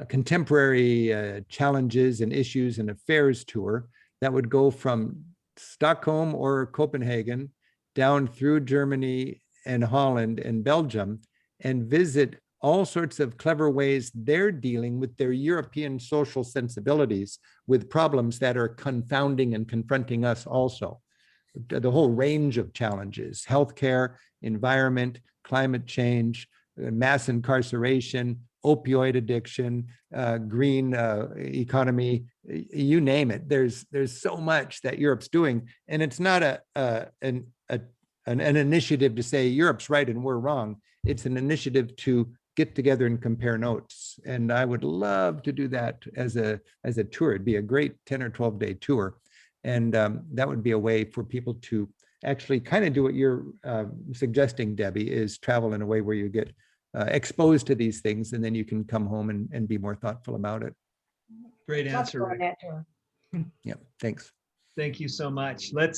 contemporary challenges and issues and affairs tour that would go from Stockholm or Copenhagen down through Germany and Holland and Belgium, and visit all sorts of clever ways they're dealing with their European social sensibilities with problems that are confounding and confronting us also. The whole range of challenges: healthcare, environment, climate change, mass incarceration, opioid addiction, green economy, you name it. There's so much that Europe's doing, and it's not an initiative to say Europe's right and we're wrong. It's an initiative to get together and compare notes. And I would love to do that as a tour. It'd be a great 10 or 12-day tour. And that would be a way for people to actually kind of do what you're suggesting, Debbie, is travel in a way where you get exposed to these things, and then you can come home and be more thoughtful about it. Great answer, Rick. Yeah, thanks. Thank you so much. Let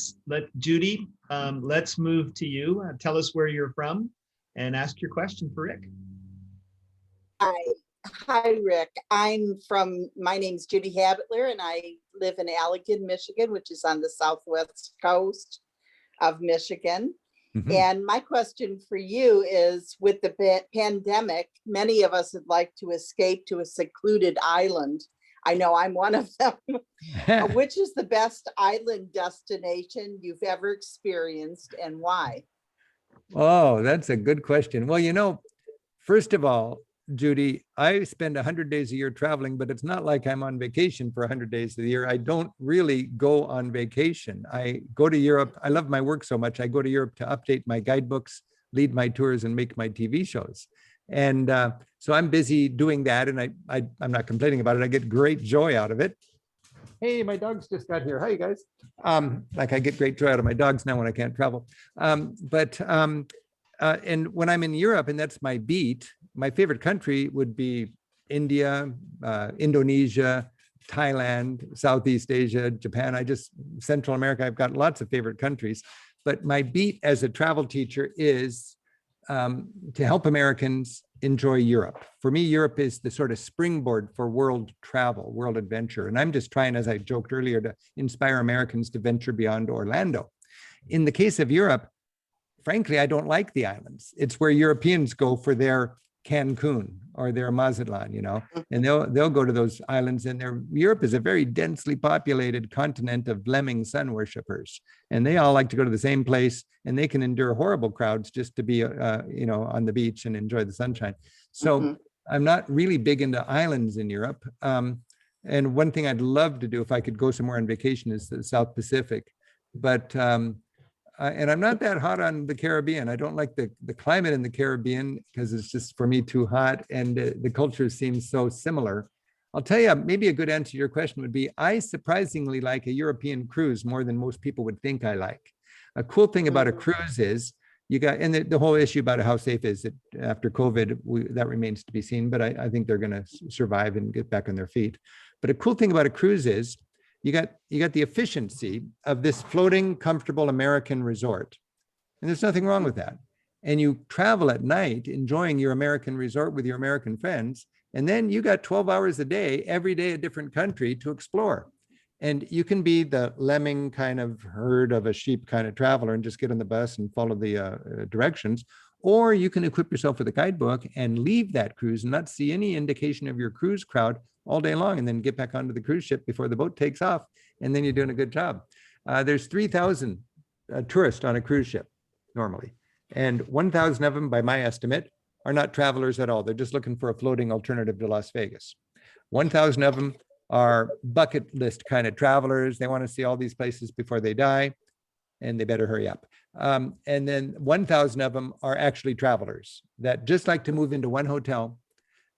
Judy, let's move to you. Tell us where you're from and ask your question for Rick. Hi, Rick. My name's Judy Habetler, and I live in Allegan, Michigan, which is on the southwest coast of Michigan. Mm-hmm. And my question for you is, with the pandemic, many of us would like to escape to a secluded island. I know I'm one of them. Which is the best island destination you've ever experienced, and why? Oh, that's a good question. Well, you know, first of all, Judy, I spend 100 days a year traveling, but it's not like I'm on vacation for 100 days of the year. I don't really go on vacation. I go to Europe. I love my work so much. I go to Europe to update my guidebooks, lead my tours, and make my TV shows. And so I'm busy doing that, and I'm not complaining about it. I get great joy out of it. Hey, my dogs just got here. Hi, you guys. Like I get great joy out of my dogs now when I can't travel. And when I'm in Europe, and that's my beat, my favorite country would be India, Indonesia, Thailand, Southeast Asia, Japan. Central America, I've got lots of favorite countries. But my beat as a travel teacher is to help Americans enjoy Europe. For me, Europe is the sort of springboard for world travel, world adventure. And I'm just trying, as I joked earlier, to inspire Americans to venture beyond Orlando. In the case of Europe, frankly, I don't like the islands. It's where Europeans go for their Cancun or their Mazatlan, and they'll go to those islands. And Europe is a very densely populated continent of lemming sun worshippers, and they all like to go to the same place, and they can endure horrible crowds just to be, on the beach and enjoy the sunshine. So I'm not really big into islands in Europe. And one thing I'd love to do if I could go somewhere on vacation is the South Pacific, but and I'm not that hot on the Caribbean. I don't like the climate in the Caribbean because it's just, for me, too hot, and the culture seems so similar. I'll tell you, maybe a good answer to your question would be, I surprisingly like a European cruise more than most people would think I like. A cool thing about a cruise is and the whole issue about how safe is it after COVID, that remains to be seen, but I think they're going to survive and get back on their feet. But a cool thing about a cruise is, you got the efficiency of this floating, comfortable American resort. And there's nothing wrong with that. And you travel at night, enjoying your American resort with your American friends. And then you got 12 hours a day, every day a different country to explore. And you can be the lemming kind of herd of a sheep kind of traveler and just get on the bus and follow the directions. Or you can equip yourself with a guidebook and leave that cruise and not see any indication of your cruise crowd all day long, and then get back onto the cruise ship before the boat takes off, and then you're doing a good job. There's 3,000 tourists on a cruise ship normally, and 1,000 of them, by my estimate, are not travelers at all. They're just looking for a floating alternative to Las Vegas. 1,000 of them are bucket list kind of travelers. They want to see all these places before they die, and they better hurry up. And then 1,000 of them are actually travelers that just like to move into one hotel,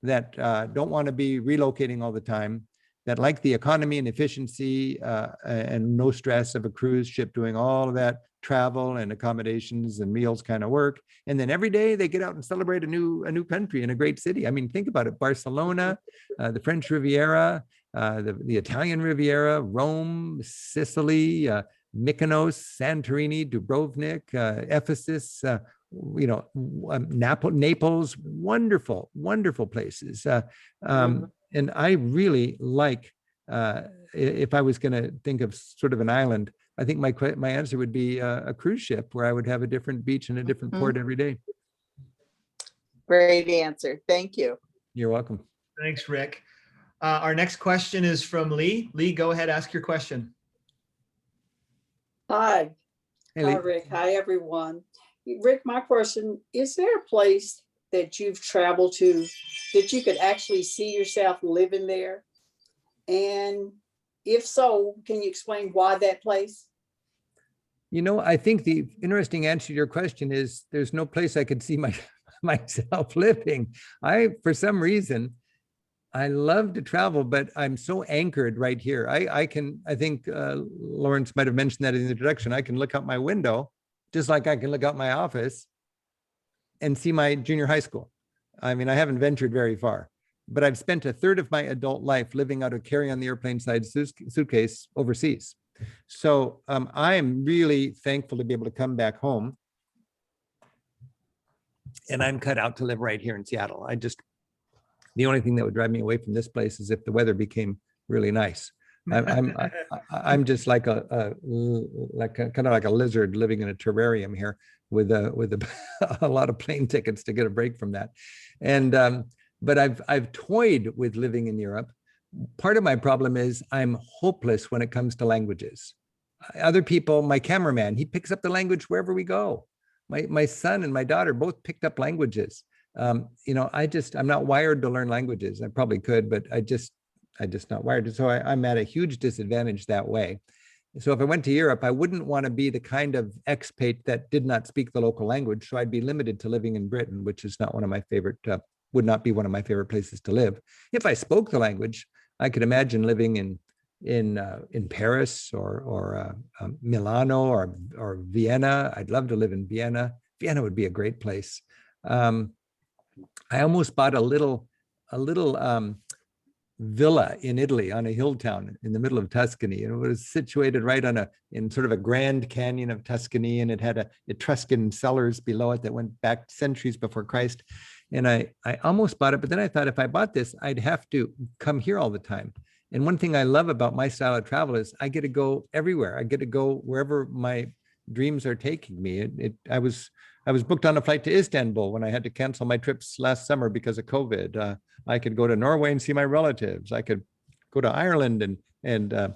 that don't want to be relocating all the time, that like the economy and efficiency and no stress of a cruise ship doing all of that travel and accommodations and meals kind of work. And then every day they get out and celebrate a new country in a great city. I mean, think about it: Barcelona, the French Riviera, the Italian Riviera, Rome, Sicily, Mykonos, Santorini, Dubrovnik, Ephesus, Naples, wonderful places. And I really like, if I was going to think of sort of an island, I think my answer would be a cruise ship where I would have a different beach and a different port every day. Great answer. Thank you. You're welcome. Thanks, Rick. Our next question is from Lee. Lee, go ahead, ask your question. Hi. Hey, Lee. Hi, Rick. Hi, everyone. Rick, my question, is there a place that you've traveled to that you could actually see yourself living there? And if so, can you explain why that place? I think the interesting answer to your question is there's no place I could see myself living. For some reason, I love to travel, but I'm so anchored right here. I think Lawrence might have mentioned that in the introduction. I can look out my window, just like I can look out my office and see my junior high school. I mean, I haven't ventured very far, but I've spent a third of my adult life living out of carry-on-the-airplane size suitcase overseas. So I am really thankful to be able to come back home, and I'm cut out to live right here in Seattle. The only thing that would drive me away from this place is if the weather became really nice. I'm just like a kind of like a lizard living in a terrarium here with a lot of plane tickets to get a break from that. And but I've toyed with living in Europe. Part of my problem is I'm hopeless when it comes to languages. Other people, my cameraman, he picks up the language wherever we go. My son and my daughter both picked up languages. I'm not wired to learn languages. I probably could, but I just not wired. So I'm at a huge disadvantage that way. So if I went to Europe, I wouldn't want to be the kind of expat that did not speak the local language. So I'd be limited to living in Britain, which is not one of my favorite, would not be one of my favorite places to live. If I spoke the language, I could imagine living in Paris or Milano or Vienna. I'd love to live in Vienna. Vienna would be a great place. I almost bought a little a little villa in Italy on a hill town in the middle of Tuscany. And it was situated right in sort of a grand canyon of Tuscany. And it had Etruscan cellars below it that went back centuries before Christ. And I almost bought it, but then I thought if I bought this, I'd have to come here all the time. And one thing I love about my style of travel is I get to go everywhere. I get to go wherever my dreams are taking me. I was booked on a flight to Istanbul when I had to cancel my trips last summer because of COVID. I could go to Norway and see my relatives. I could go to Ireland and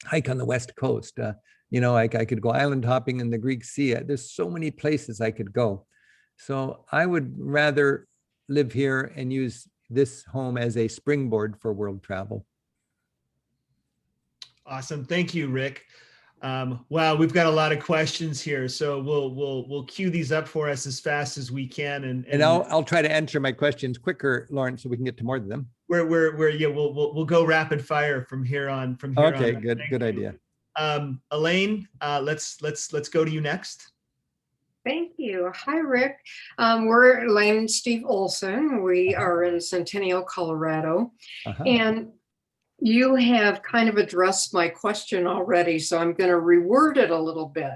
hike on the West Coast. I could go island hopping in the Greek Sea. There's so many places I could go. So I would rather live here and use this home as a springboard for world travel. Awesome. Thank you, Rick. Wow, we've got a lot of questions here, so we'll queue these up for us as fast as we can, and I'll try to answer my questions quicker, Lawrence, so we can get to more of them. We'll go rapid fire from here on. Okay, good idea. Elaine, let's go to you next. Thank you. Hi, Rick. We're Elaine and Steve Olson. We are in Centennial, Colorado, and you have kind of addressed my question already, so I'm going to reword it a little bit.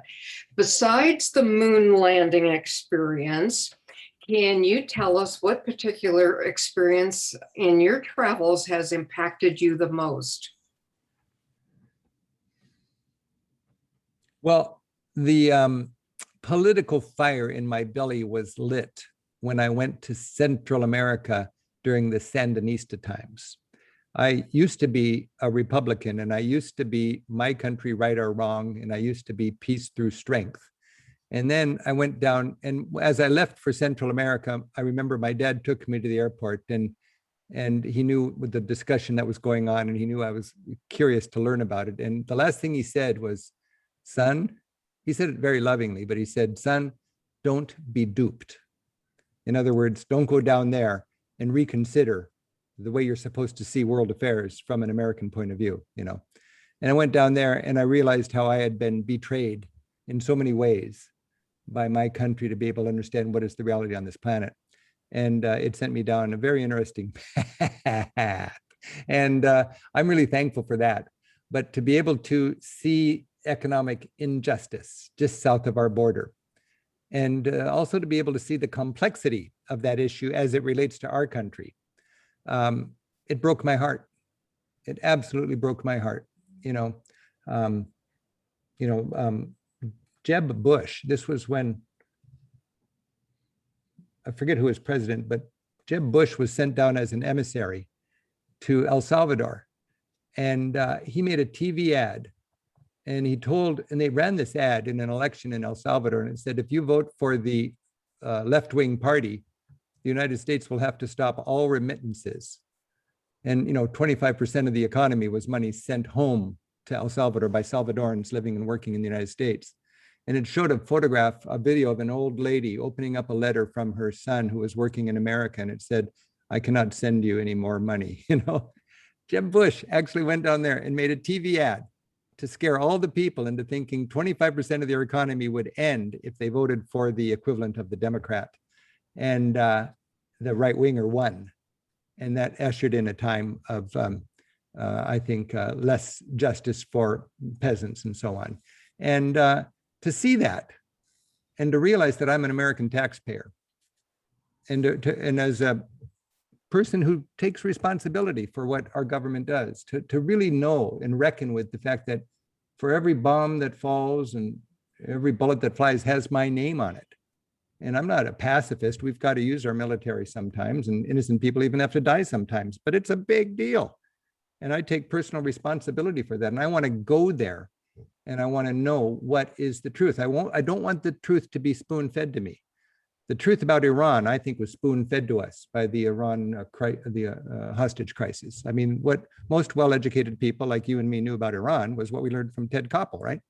Besides the moon landing experience, can you tell us what particular experience in your travels has impacted you the most? Well, the political fire in my belly was lit when I went to Central America during the Sandinista times. I used to be a Republican, and I used to be my country right or wrong, and I used to be peace through strength. And then I went down, and as I left for Central America, I remember my dad took me to the airport, and he knew with the discussion that was going on, and he knew I was curious to learn about it. And the last thing he said was, "Son," he said it very lovingly, but he said, "Son, don't be duped." In other words, don't go down there and reconsider the way you're supposed to see world affairs from an American point of view, And I went down there and I realized how I had been betrayed in so many ways by my country to be able to understand what is the reality on this planet. And it sent me down a very interesting path. And I'm really thankful for that. But to be able to see economic injustice just south of our border, and also to be able to see the complexity of that issue as it relates to our country, it broke my heart. It absolutely broke my heart. Jeb Bush, this was when, I forget who was president, but Jeb Bush was sent down as an emissary to El Salvador. And he made a TV ad, and they ran this ad in an election in El Salvador, and it said, if you vote for the left-wing party, the United States will have to stop all remittances. And 25% of the economy was money sent home to El Salvador by Salvadorans living and working in the United States. And it showed a video of an old lady opening up a letter from her son who was working in America. And it said, "I cannot send you any more money." Jeb Bush actually went down there and made a TV ad to scare all the people into thinking 25% of their economy would end if they voted for the equivalent of the Democrat. And the right winger won. And that ushered in a time of, I think, less justice for peasants and so on. And to see that and to realize that I'm an American taxpayer, and as a person who takes responsibility for what our government does, to really know and reckon with the fact that for every bomb that falls and every bullet that flies has my name on it. And I'm not a pacifist. We've got to use our military sometimes, and innocent people even have to die sometimes, but it's a big deal. And I take personal responsibility for that. And I want to go there, and I want to know what is the truth. I don't want the truth to be spoon-fed to me. The truth about Iran, I think, was spoon-fed to us by the Iran hostage crisis. I mean, what most well-educated people like you and me knew about Iran was what we learned from Ted Koppel, right?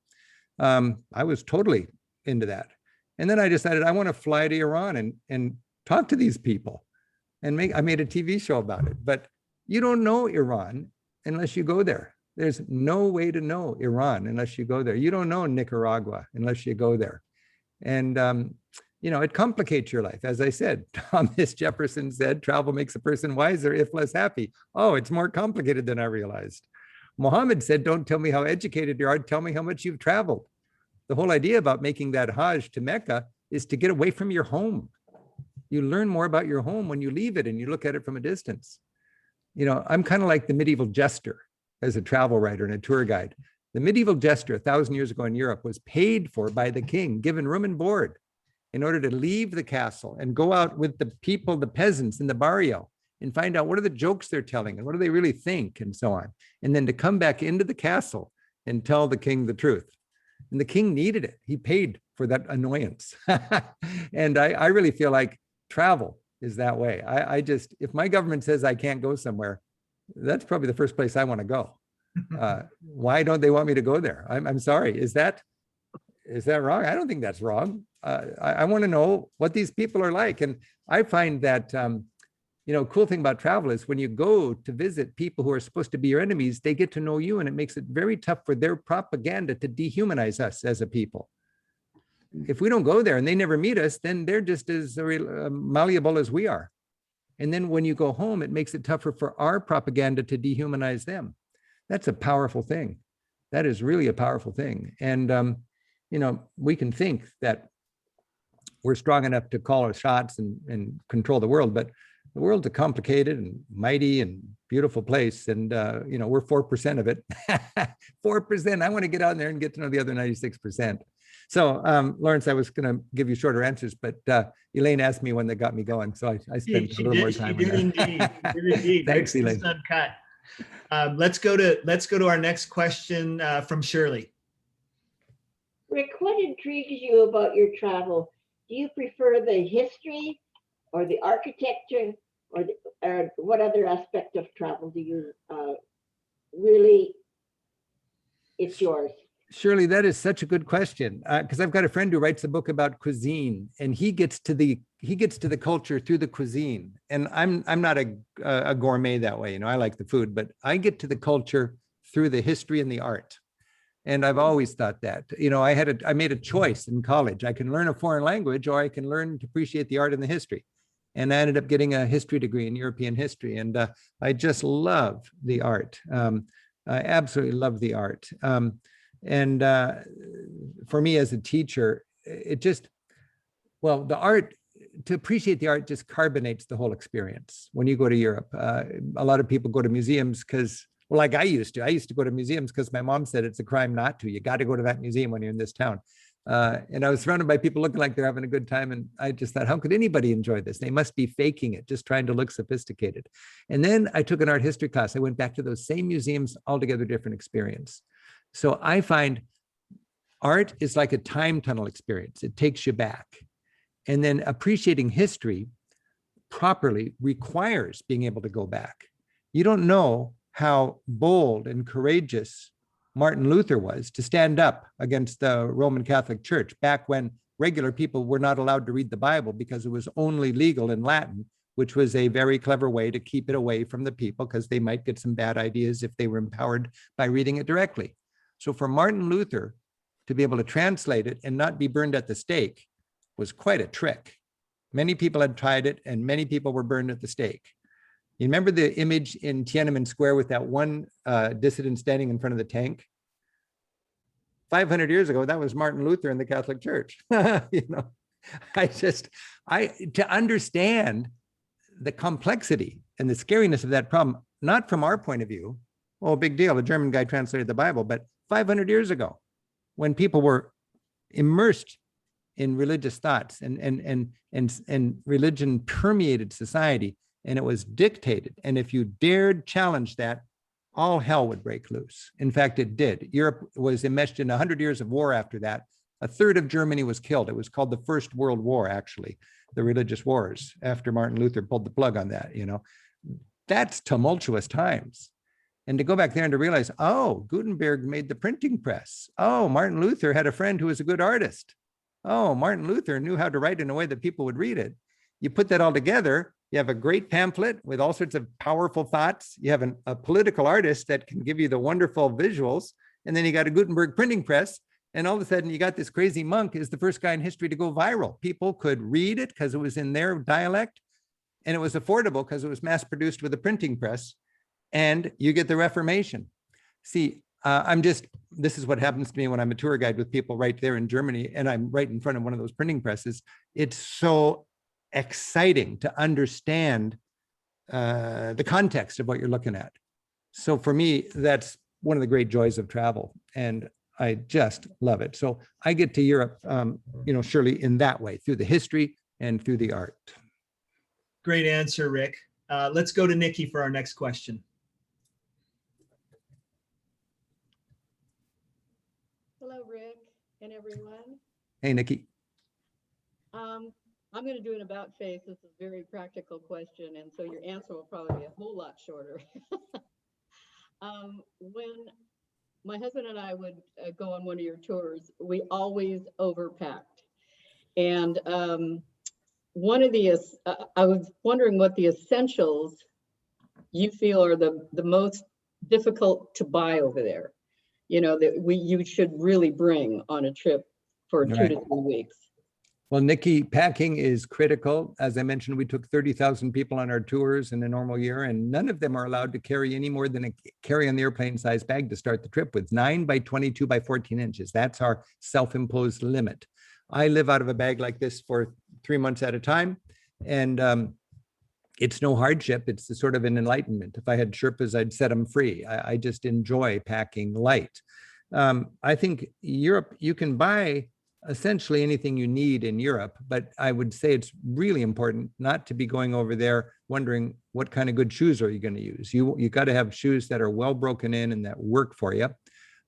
I was totally into that. And then I decided I want to fly to Iran and talk to these people. And I made a TV show about it. But you don't know Iran unless you go there. There's no way to know Iran unless you go there. You don't know Nicaragua unless you go there. And it complicates your life. As I said, Thomas Jefferson said, travel makes a person wiser, if less happy. Oh, it's more complicated than I realized. Muhammad said, don't tell me how educated you are, tell me how much you've traveled. The whole idea about making that Hajj to Mecca is to get away from your home. You learn more about your home when you leave it and you look at it from a distance. I'm kind of like the medieval jester as a travel writer and a tour guide. The medieval jester 1,000 years ago in Europe was paid for by the king, given room and board in order to leave the castle and go out with the people, the peasants in the barrio, and find out what are the jokes they're telling and what do they really think and so on. And then to come back into the castle and tell the king the truth. And the king needed it. He paid for that annoyance. And I really feel like travel is that way. If my government says I can't go somewhere, that's probably the first place I want to go. Why don't they want me to go there? I'm sorry. Is that wrong? I don't think that's wrong. I want to know what these people are like. And I find that, cool thing about travel is when you go to visit people who are supposed to be your enemies, they get to know you, and it makes it very tough for their propaganda to dehumanize us as a people. If we don't go there and they never meet us, then they're just as malleable as we are. And then when you go home, it makes it tougher for our propaganda to dehumanize them. That's a powerful thing. That is really a powerful thing. And, we can think that we're strong enough to call our shots and control the world, but the world's a complicated and mighty and beautiful place. And, we're 4% of it. 4%. I want to get out there and get to know the other 96%. So, Lawrence, I was going to give you shorter answers, but Elaine asked me one that got me going. So I spent a little more time on that. Indeed. Thanks, Elaine. Uncut. Let's go to our next question from Shirley. Rick, what intrigues you about your travel? Do you prefer the history or the architecture or what other aspect of travel do you really, it's yours? Shirley, that is such a good question, because I've got a friend who writes a book about cuisine, and he gets to the culture through the cuisine. And I'm not a gourmet that way. I like the food, but I get to the culture through the history and the art. And I've always thought that, I made a choice in college. I can learn a foreign language, or I can learn to appreciate the art and the history. And I ended up getting a history degree in European history. And I just love the art. I absolutely love the art. And for me as a teacher, the art, to appreciate the art just carbonates the whole experience. When you go to Europe, a lot of people go to museums because, like I used to go to museums because my mom said it's a crime not to. You got to go to that museum when you're in this town. And I was surrounded by people looking like they're having a good time. And I just thought, how could anybody enjoy this? They must be faking it, just trying to look sophisticated. And then I took an art history class. I went back to those same museums, altogether different experience. So I find art is like a time tunnel experience. It takes you back. And then appreciating history properly requires being able to go back. You don't know how bold and courageous Martin Luther was to stand up against the Roman Catholic Church back when regular people were not allowed to read the Bible because it was only legal in Latin, which was a very clever way to keep it away from the people because they might get some bad ideas if they were empowered by reading it directly. So for Martin Luther to be able to translate it and not be burned at the stake was quite a trick. Many people had tried it and many people were burned at the stake. You remember the image in Tiananmen Square with that one dissident standing in front of the tank? 500 years ago, that was Martin Luther in the Catholic Church. To understand the complexity and the scariness of that problem, not from our point of view, oh, big deal, a German guy translated the Bible, but 500 years ago, when people were immersed in religious thoughts and religion permeated society, and it was dictated. And if you dared challenge that, all hell would break loose. In fact, it did. Europe was enmeshed in 100 years of war after that. A third of Germany was killed. It was called the First World War, actually, the religious wars, after Martin Luther pulled the plug on that. That's tumultuous times. And to go back there and to realize, oh, Gutenberg made the printing press. Oh, Martin Luther had a friend who was a good artist. Oh, Martin Luther knew how to write in a way that people would read it. You put that all together, you have a great pamphlet with all sorts of powerful thoughts. You have a political artist that can give you the wonderful visuals. And then you got a Gutenberg printing press. And all of a sudden you got this crazy monk is the first guy in history to go viral. People could read it because it was in their dialect, and it was affordable because it was mass produced with a printing press, and you get the Reformation. See, this is what happens to me when I'm a tour guide with people right there in Germany, and I'm right in front of one of those printing presses. It's so exciting to understand the context of what you're looking at. So for me, that's one of the great joys of travel, and I just love it. So I get to Europe, Shirley, in that way, through the history and through the art. Great answer, Rick. Let's go to Nikki for our next question. Hello, Rick and everyone. Hey, Nikki. I'm going to do an about face. This is a very practical question, and so your answer will probably be a whole lot shorter. When my husband and I would go on one of your tours, we always overpacked. And I was wondering what the essentials you feel are the most difficult to buy over there, that you should really bring on a trip for 2 to 3 weeks. Well, Nikki, packing is critical. As I mentioned, we took 30,000 people on our tours in a normal year, and none of them are allowed to carry any more than a carry on the airplane size bag to start the trip with. 9 by 22 by 14 inches. That's our self-imposed limit. I live out of a bag like this for 3 months at a time, and it's no hardship. It's the sort of an enlightenment. If I had Sherpas, I'd set them free. I just enjoy packing light. I think Europe, you can buy essentially anything you need in Europe, but I would say it's really important not to be going over there wondering what kind of good shoes are you going to use. You got to have shoes that are well broken in and that work for you.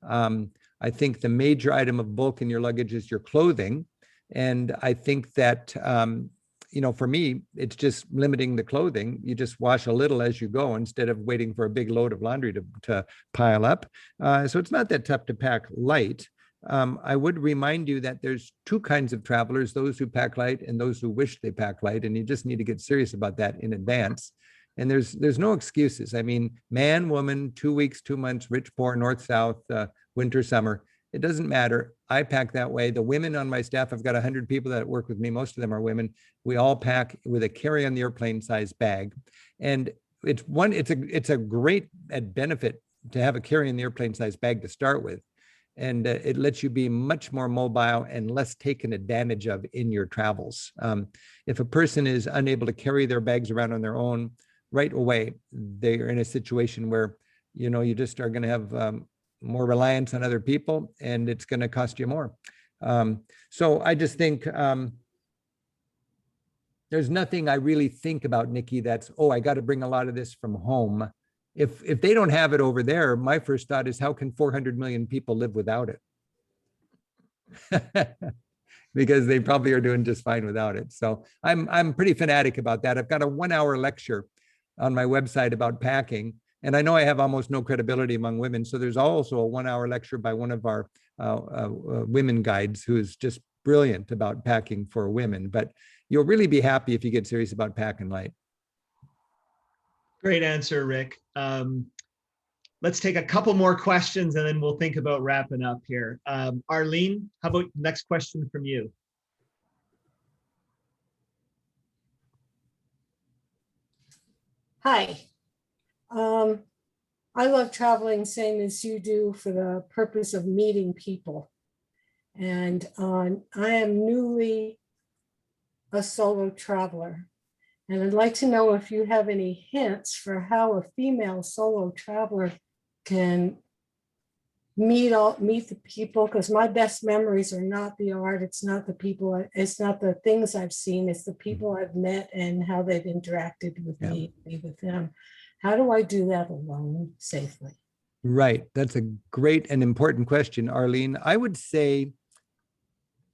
I think the major item of bulk in your luggage is your clothing. And I think that, for me, it's just limiting the clothing. You just wash a little as you go instead of waiting for a big load of laundry to pile up. So it's not that tough to pack light. I would remind you that there's 2 kinds of travelers, those who pack light and those who wish they pack light. And you just need to get serious about that in advance. And there's no excuses. I mean, man, woman, 2 weeks, 2 months, rich, poor, north, south, winter, summer. It doesn't matter. I pack that way. The women on my staff, I've got 100 people that work with me. Most of them are women. We all pack with a carry on the airplane size bag. And it's a great benefit to have a carry on the airplane size bag to start with. And it lets you be much more mobile and less taken advantage of in your travels. If a person is unable to carry their bags around on their own, right away, they're in a situation where, you just are going to have more reliance on other people, and it's going to cost you more. So I just think there's nothing I really think about, Nikki, that's, I got to bring a lot of this from home. If they don't have it over there, my first thought is, how can 400 million people live without it? Because they probably are doing just fine without it. So I'm pretty fanatic about that. I've got a 1-hour lecture on my website about packing, and I know I have almost no credibility among women. So there's also a 1-hour lecture by one of our women guides who's just brilliant about packing for women. But you'll really be happy if you get serious about packing light. Great answer, Rick. Let's take a couple more questions and then we'll think about wrapping up here. Arlene, how about next question from you? Hi. I love traveling same as you do for the purpose of meeting people. And I am newly a solo traveler. And I'd like to know if you have any hints for how a female solo traveler can meet the people, because my best memories are not the art, it's not the people, it's not the things I've seen, it's the people I've met and how they've interacted with me with them. How do I do that alone safely? Right. That's a great and important question, Arlene. I would say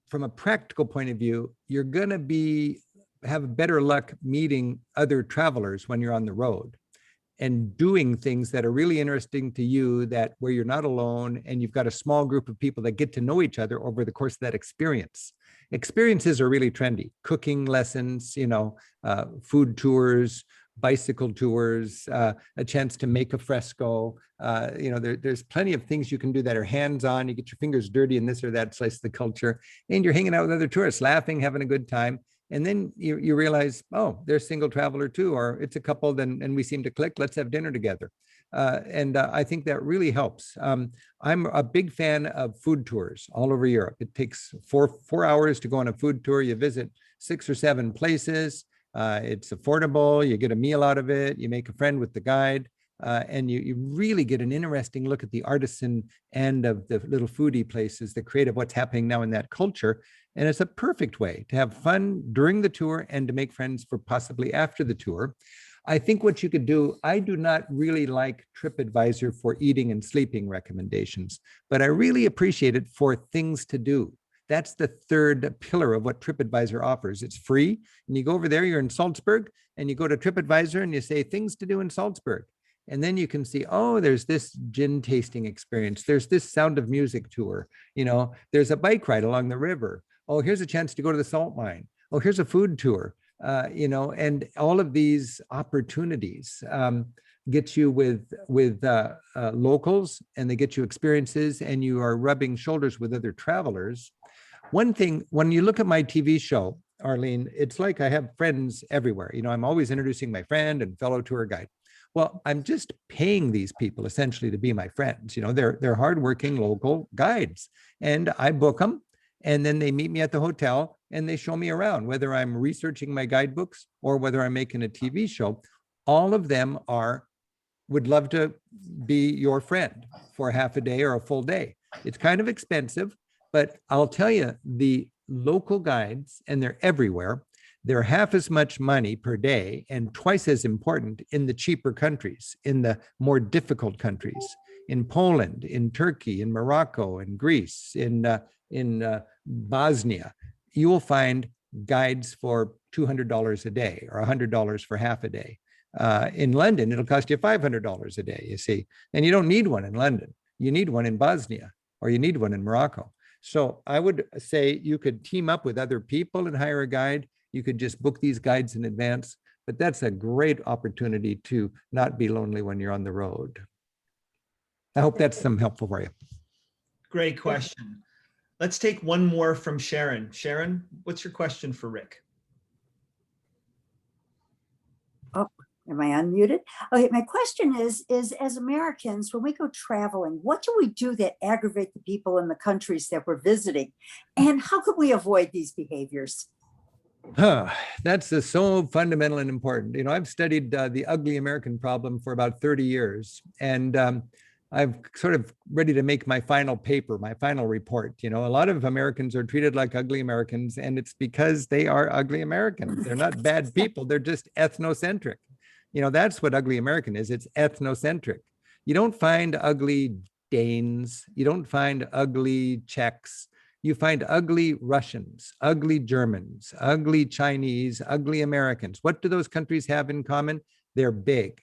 from a practical point of view, you're going to have better luck meeting other travelers when you're on the road and doing things that are really interesting to you, that where you're not alone and you've got a small group of people that get to know each other over the course of that experience. Experiences are really trendy. Cooking lessons, food tours, bicycle tours, a chance to make a fresco. There's plenty of things you can do that are hands-on. You get your fingers dirty in this or that slice of the culture, and you're hanging out with other tourists, laughing, having a good time. And then you realize, oh, they're a single traveler too, or it's a couple, and we seem to click, let's have dinner together. I think that really helps. I'm a big fan of food tours all over Europe. It takes four hours to go on a food tour. You visit 6 or 7 places. It's affordable. You get a meal out of it. You make a friend with the guide. And you really get an interesting look at the artisan end of the little foodie places, the creative, what's happening now in that culture. And it's a perfect way to have fun during the tour and to make friends for possibly after the tour. I think what you could do, I do not really like TripAdvisor for eating and sleeping recommendations, but I really appreciate it for things to do. That's the third pillar of what TripAdvisor offers. It's free. And you go over there, you're in Salzburg, and you go to TripAdvisor and you say things to do in Salzburg. And then you can see, oh, there's this gin tasting experience. There's this Sound of Music tour. There's a bike ride along the river. Oh, here's a chance to go to the salt mine. Oh, here's a food tour. And all of these opportunities get you with locals, and they get you experiences, and you are rubbing shoulders with other travelers. One thing, when you look at my TV show, Arlene, it's like I have friends everywhere. I'm always introducing my friend and fellow tour guide. Well, I'm just paying these people essentially to be my friends. They're hardworking local guides, and I book them, and then they meet me at the hotel and they show me around, whether I'm researching my guidebooks or whether I'm making a TV show. All of them would love to be your friend for half a day or a full day. It's kind of expensive, but I'll tell you, the local guides, and they're everywhere, they're half as much money per day and twice as important in the cheaper countries, in the more difficult countries, in Poland, in Turkey, in Morocco, in Greece, in Bosnia. You will find guides for $200 a day or $100 for half a day. In London, it'll cost you $500 a day, you see. And you don't need one in London. You need one in Bosnia, or you need one in Morocco. So I would say you could team up with other people and hire a guide. You could just book these guides in advance, but that's a great opportunity to not be lonely when you're on the road. I hope that's some helpful for you. Great question. Let's take one more from Sharon. Sharon, what's your question for Rick? Oh, am I unmuted? Okay, my question is as Americans, when we go traveling, what do we do that aggravate the people in the countries that we're visiting? And how can we avoid these behaviors? That's so fundamental and important. I've studied the ugly American problem for about 30 years, and I'm sort of ready to make my final paper, my final report. A lot of Americans are treated like ugly Americans, and it's because they are ugly Americans. They're not bad people. They're just ethnocentric. That's what ugly American is. It's ethnocentric. You don't find ugly Danes. You don't find ugly Czechs. You find ugly Russians, ugly Germans, ugly Chinese, ugly Americans. What do those countries have in common? They're big.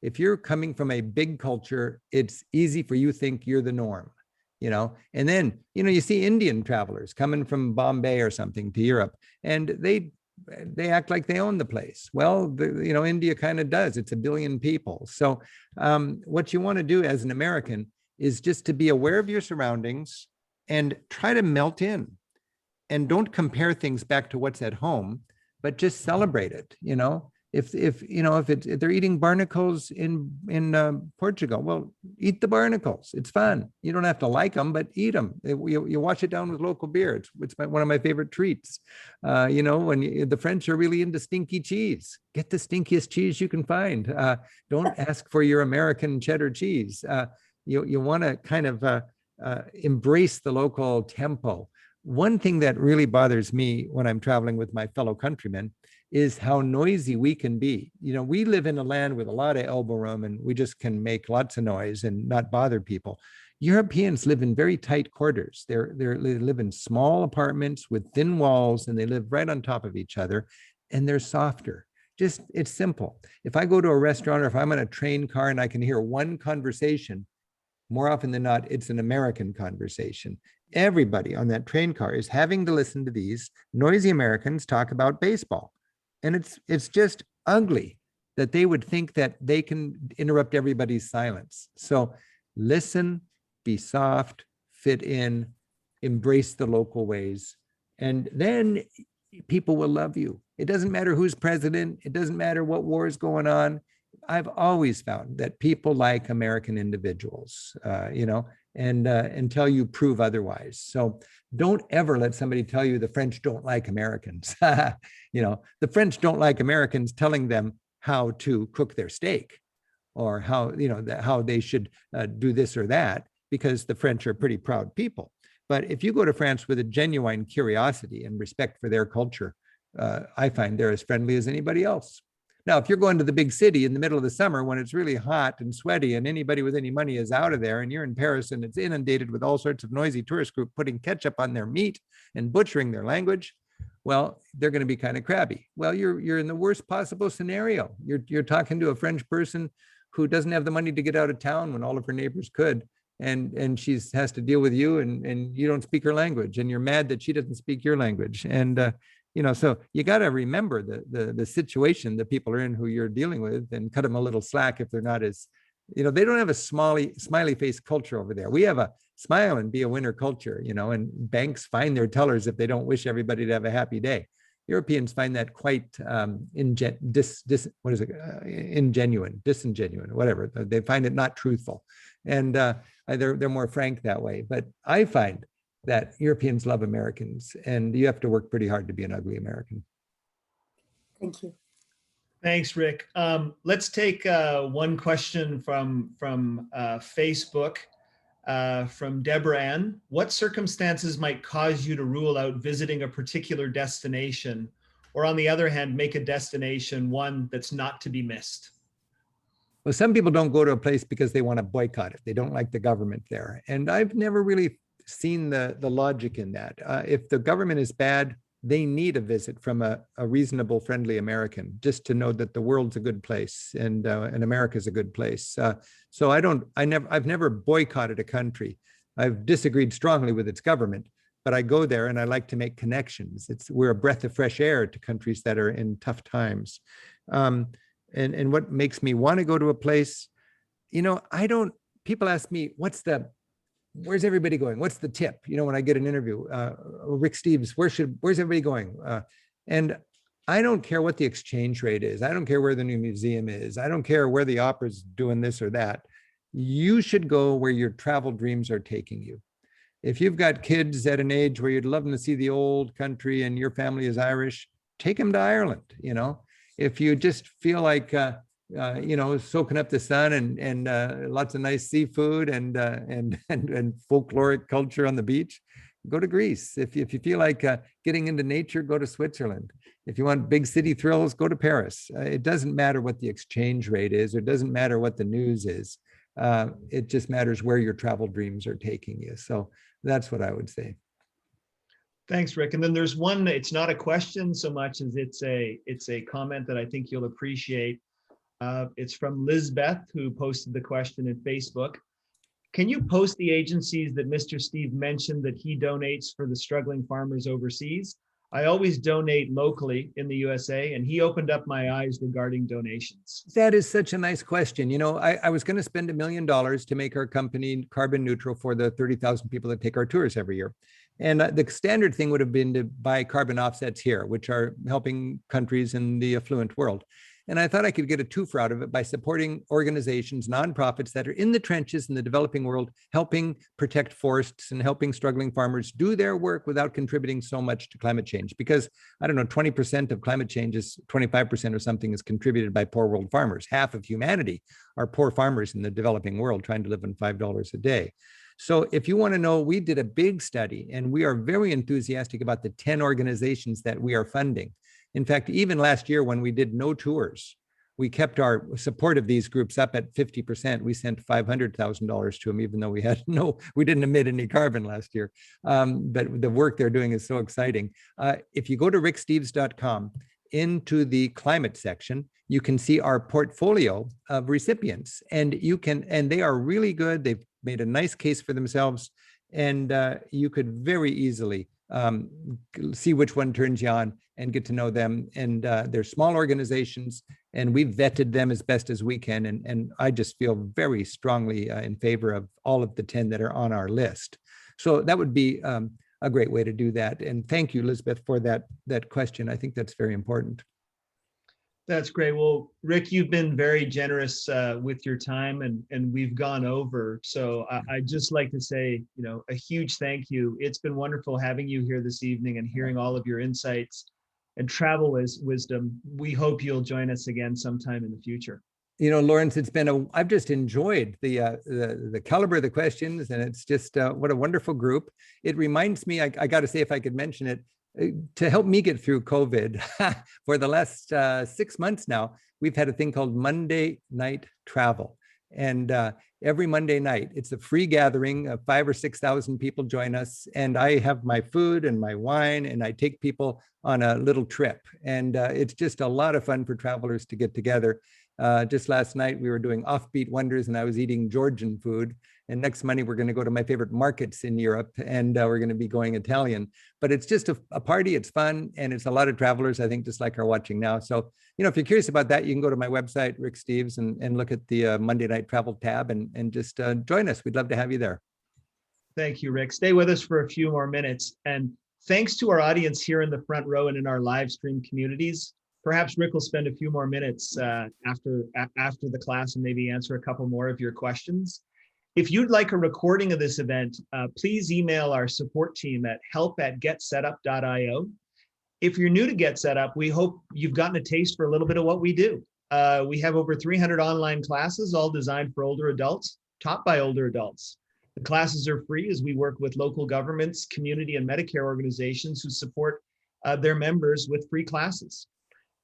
If you're coming from a big culture, it's easy for you to think you're the norm, and then, you see Indian travelers coming from Bombay or something to Europe, and they act like they own the place. Well, India kind of does. It's 1 billion people. So what you want to do as an American is just to be aware of your surroundings and try to melt in, and don't compare things back to what's at home, but just celebrate it. If they're eating barnacles in Portugal, well, eat the barnacles. It's fun. You don't have to like them, but eat them. You wash it down with local beer. It's one of my favorite treats. When the French are really into stinky cheese, get the stinkiest cheese you can find. Don't ask for your American cheddar cheese. You want to kind of embrace the local tempo. One thing that really bothers me when I'm traveling with my fellow countrymen is how noisy we can be. We live in a land with a lot of elbow room, and we just can make lots of noise and not bother people. Europeans live in very tight quarters. They live in small apartments with thin walls, and they live right on top of each other, and they're softer. It's simple. If I go to a restaurant, or if I'm in a train car and I can hear one conversation, more often than not, it's an American conversation. Everybody on that train car is having to listen to these noisy Americans talk about baseball. And it's just ugly. that they would think that they can interrupt everybody's silence. So listen, be soft, fit in, embrace the local ways, and then people will love you. It doesn't matter who's president. It doesn't matter what war is going on. I've always found that people like American individuals, and until you prove otherwise. So don't ever let somebody tell you the French don't like Americans. The French don't like Americans telling them how to cook their steak or how they should do this or that, because the French are pretty proud people. But if you go to France with a genuine curiosity and respect for their culture, I find they're as friendly as anybody else. Now, if you're going to the big city in the middle of the summer when it's really hot and sweaty and anybody with any money is out of there, and you're in Paris and it's inundated with all sorts of noisy tourist group putting ketchup on their meat and butchering their language, well, they're going to be kind of crabby. Well, you're in the worst possible scenario. You're talking to a French person who doesn't have the money to get out of town when all of her neighbors could. And she has to deal with you, and you don't speak her language, and you're mad that she doesn't speak your language. And so you got to remember the situation that people are in who you're dealing with, and cut them a little slack if they're not as, they don't have a smiley face culture over there. We have a smile and be a winner culture, and banks fine their tellers if they don't wish everybody to have a happy day. Europeans find that quite disingenuine, whatever. They find it not truthful, and they're more frank that way. But I find that Europeans love Americans, and you have to work pretty hard to be an ugly American. Thank you. Thanks, Rick. Let's take one question from Facebook. From Deborah Ann. What circumstances might cause you to rule out visiting a particular destination, or on the other hand, make a destination one that's not to be missed? Well, some people don't go to a place because they want to boycott it. They don't like the government there. And I've never really seen the logic in that. If the government is bad, they need a visit from a reasonable, friendly American just to know that the world's a good place and America's a good place. So I've never boycotted a country. I've disagreed strongly with its government, but I go there and I like to make connections. We're a breath of fresh air to countries that are in tough times. And what makes me want to go to a place, people ask me, where's everybody going? What's the tip? When I get an interview, Rick Steves, where's everybody going? And I don't care what the exchange rate is. I don't care where the new museum is. I don't care where the opera's doing this or that. You should go where your travel dreams are taking you. If you've got kids at an age where you'd love them to see the old country and your family is Irish, take them to Ireland. If you just feel like, soaking up the sun and lots of nice seafood and folkloric culture on the beach, go to Greece. If you feel like getting into nature, go to Switzerland. If you want big city thrills, go to Paris. It doesn't matter what the exchange rate is. It doesn't matter what the news is. It just matters where your travel dreams are taking you. So that's what I would say. Thanks, Rick. And then there's one, it's not a question so much as it's a comment that I think you'll appreciate. It's from Lizbeth, who posted the question in Facebook. Can you post the agencies that Mr. Steve mentioned that he donates for the struggling farmers overseas? I always donate locally in the USA, and he opened up my eyes regarding donations. That is such a nice question. I was going to spend $1 million to make our company carbon neutral for the 30,000 people that take our tours every year. And the standard thing would have been to buy carbon offsets here, which are helping countries in the affluent world. And I thought I could get a twofer out of it by supporting organizations, nonprofits that are in the trenches in the developing world, helping protect forests and helping struggling farmers do their work without contributing so much to climate change. Because 20% of climate change is 25% or something is contributed by poor world farmers. Half of humanity are poor farmers in the developing world trying to live on $5 a day. So if you want to know, we did a big study and we are very enthusiastic about the 10 organizations that we are funding. In fact, even last year when we did no tours, we kept our support of these groups up at 50%. We sent $500,000 to them, even though we didn't emit any carbon last year. But the work they're doing is so exciting. If you go to ricksteves.com into the climate section, you can see our portfolio of recipients, and they are really good. They've made a nice case for themselves, and you could very easily see which one turns you on and get to know them. And they're small organizations, and we've vetted them as best as we can. And I just feel very strongly in favor of all of the 10 that are on our list. So that would be a great way to do that. And thank you, Elizabeth, for that question. I think that's very important. That's great. Well, Rick, you've been very generous with your time, and we've gone over. So I'd just like to say, a huge thank you. It's been wonderful having you here this evening and hearing all of your insights and travel wisdom. We hope you'll join us again sometime in the future. Lawrence, I've just enjoyed the caliber of the questions, and it's just what a wonderful group. It reminds me, I got to say, if I could mention it, to help me get through COVID for the last 6 months now, we've had a thing called Monday Night Travel. And every Monday night, it's a free gathering of 5,000 or 6,000 people join us. And I have my food and my wine, and I take people on a little trip. And it's just a lot of fun for travelers to get together. Just last night, we were doing offbeat wonders, and I was eating Georgian food. And next Monday, we're going to go to my favorite markets in Europe, and we're going to be going Italian. But it's just a party. It's fun, and it's a lot of travelers, I think, just like are watching now. So, if you're curious about that, you can go to my website, Rick Steves, and look at the Monday Night Travel tab and just join us. We'd love to have you there. Thank you, Rick. Stay with us for a few more minutes. And thanks to our audience here in the front row and in our live stream communities. Perhaps Rick will spend a few more minutes after the class and maybe answer a couple more of your questions. If you'd like a recording of this event, please email our support team at help@getsetup.io. If you're new to GetSetUp, we hope you've gotten a taste for a little bit of what we do. We have over 300 online classes, all designed for older adults, taught by older adults. The classes are free as we work with local governments, community and Medicare organizations who support their members with free classes.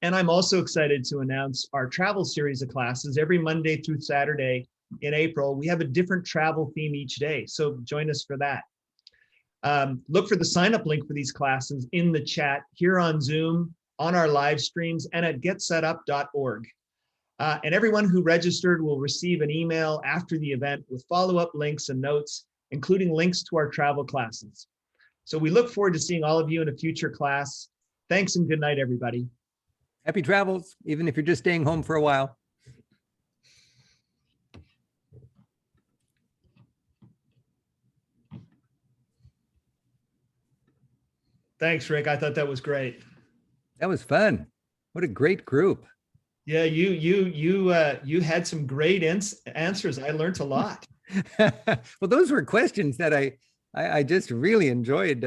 And I'm also excited to announce our travel series of classes every Monday through Saturday in April. We have a different travel theme each day, so join us for that. Look for the sign-up link for these classes in the chat here on Zoom, on our live streams, and at getsetup.org. And everyone who registered will receive an email after the event with follow-up links and notes, including links to our travel classes. So we look forward to seeing all of you in a future class. Thanks and good night, everybody. Happy travels, even if you're just staying home for a while. Thanks, Rick. I thought that was great. That was fun. What a great group. Yeah, you had some great answers. I learned a lot. Well, those were questions that I just really enjoyed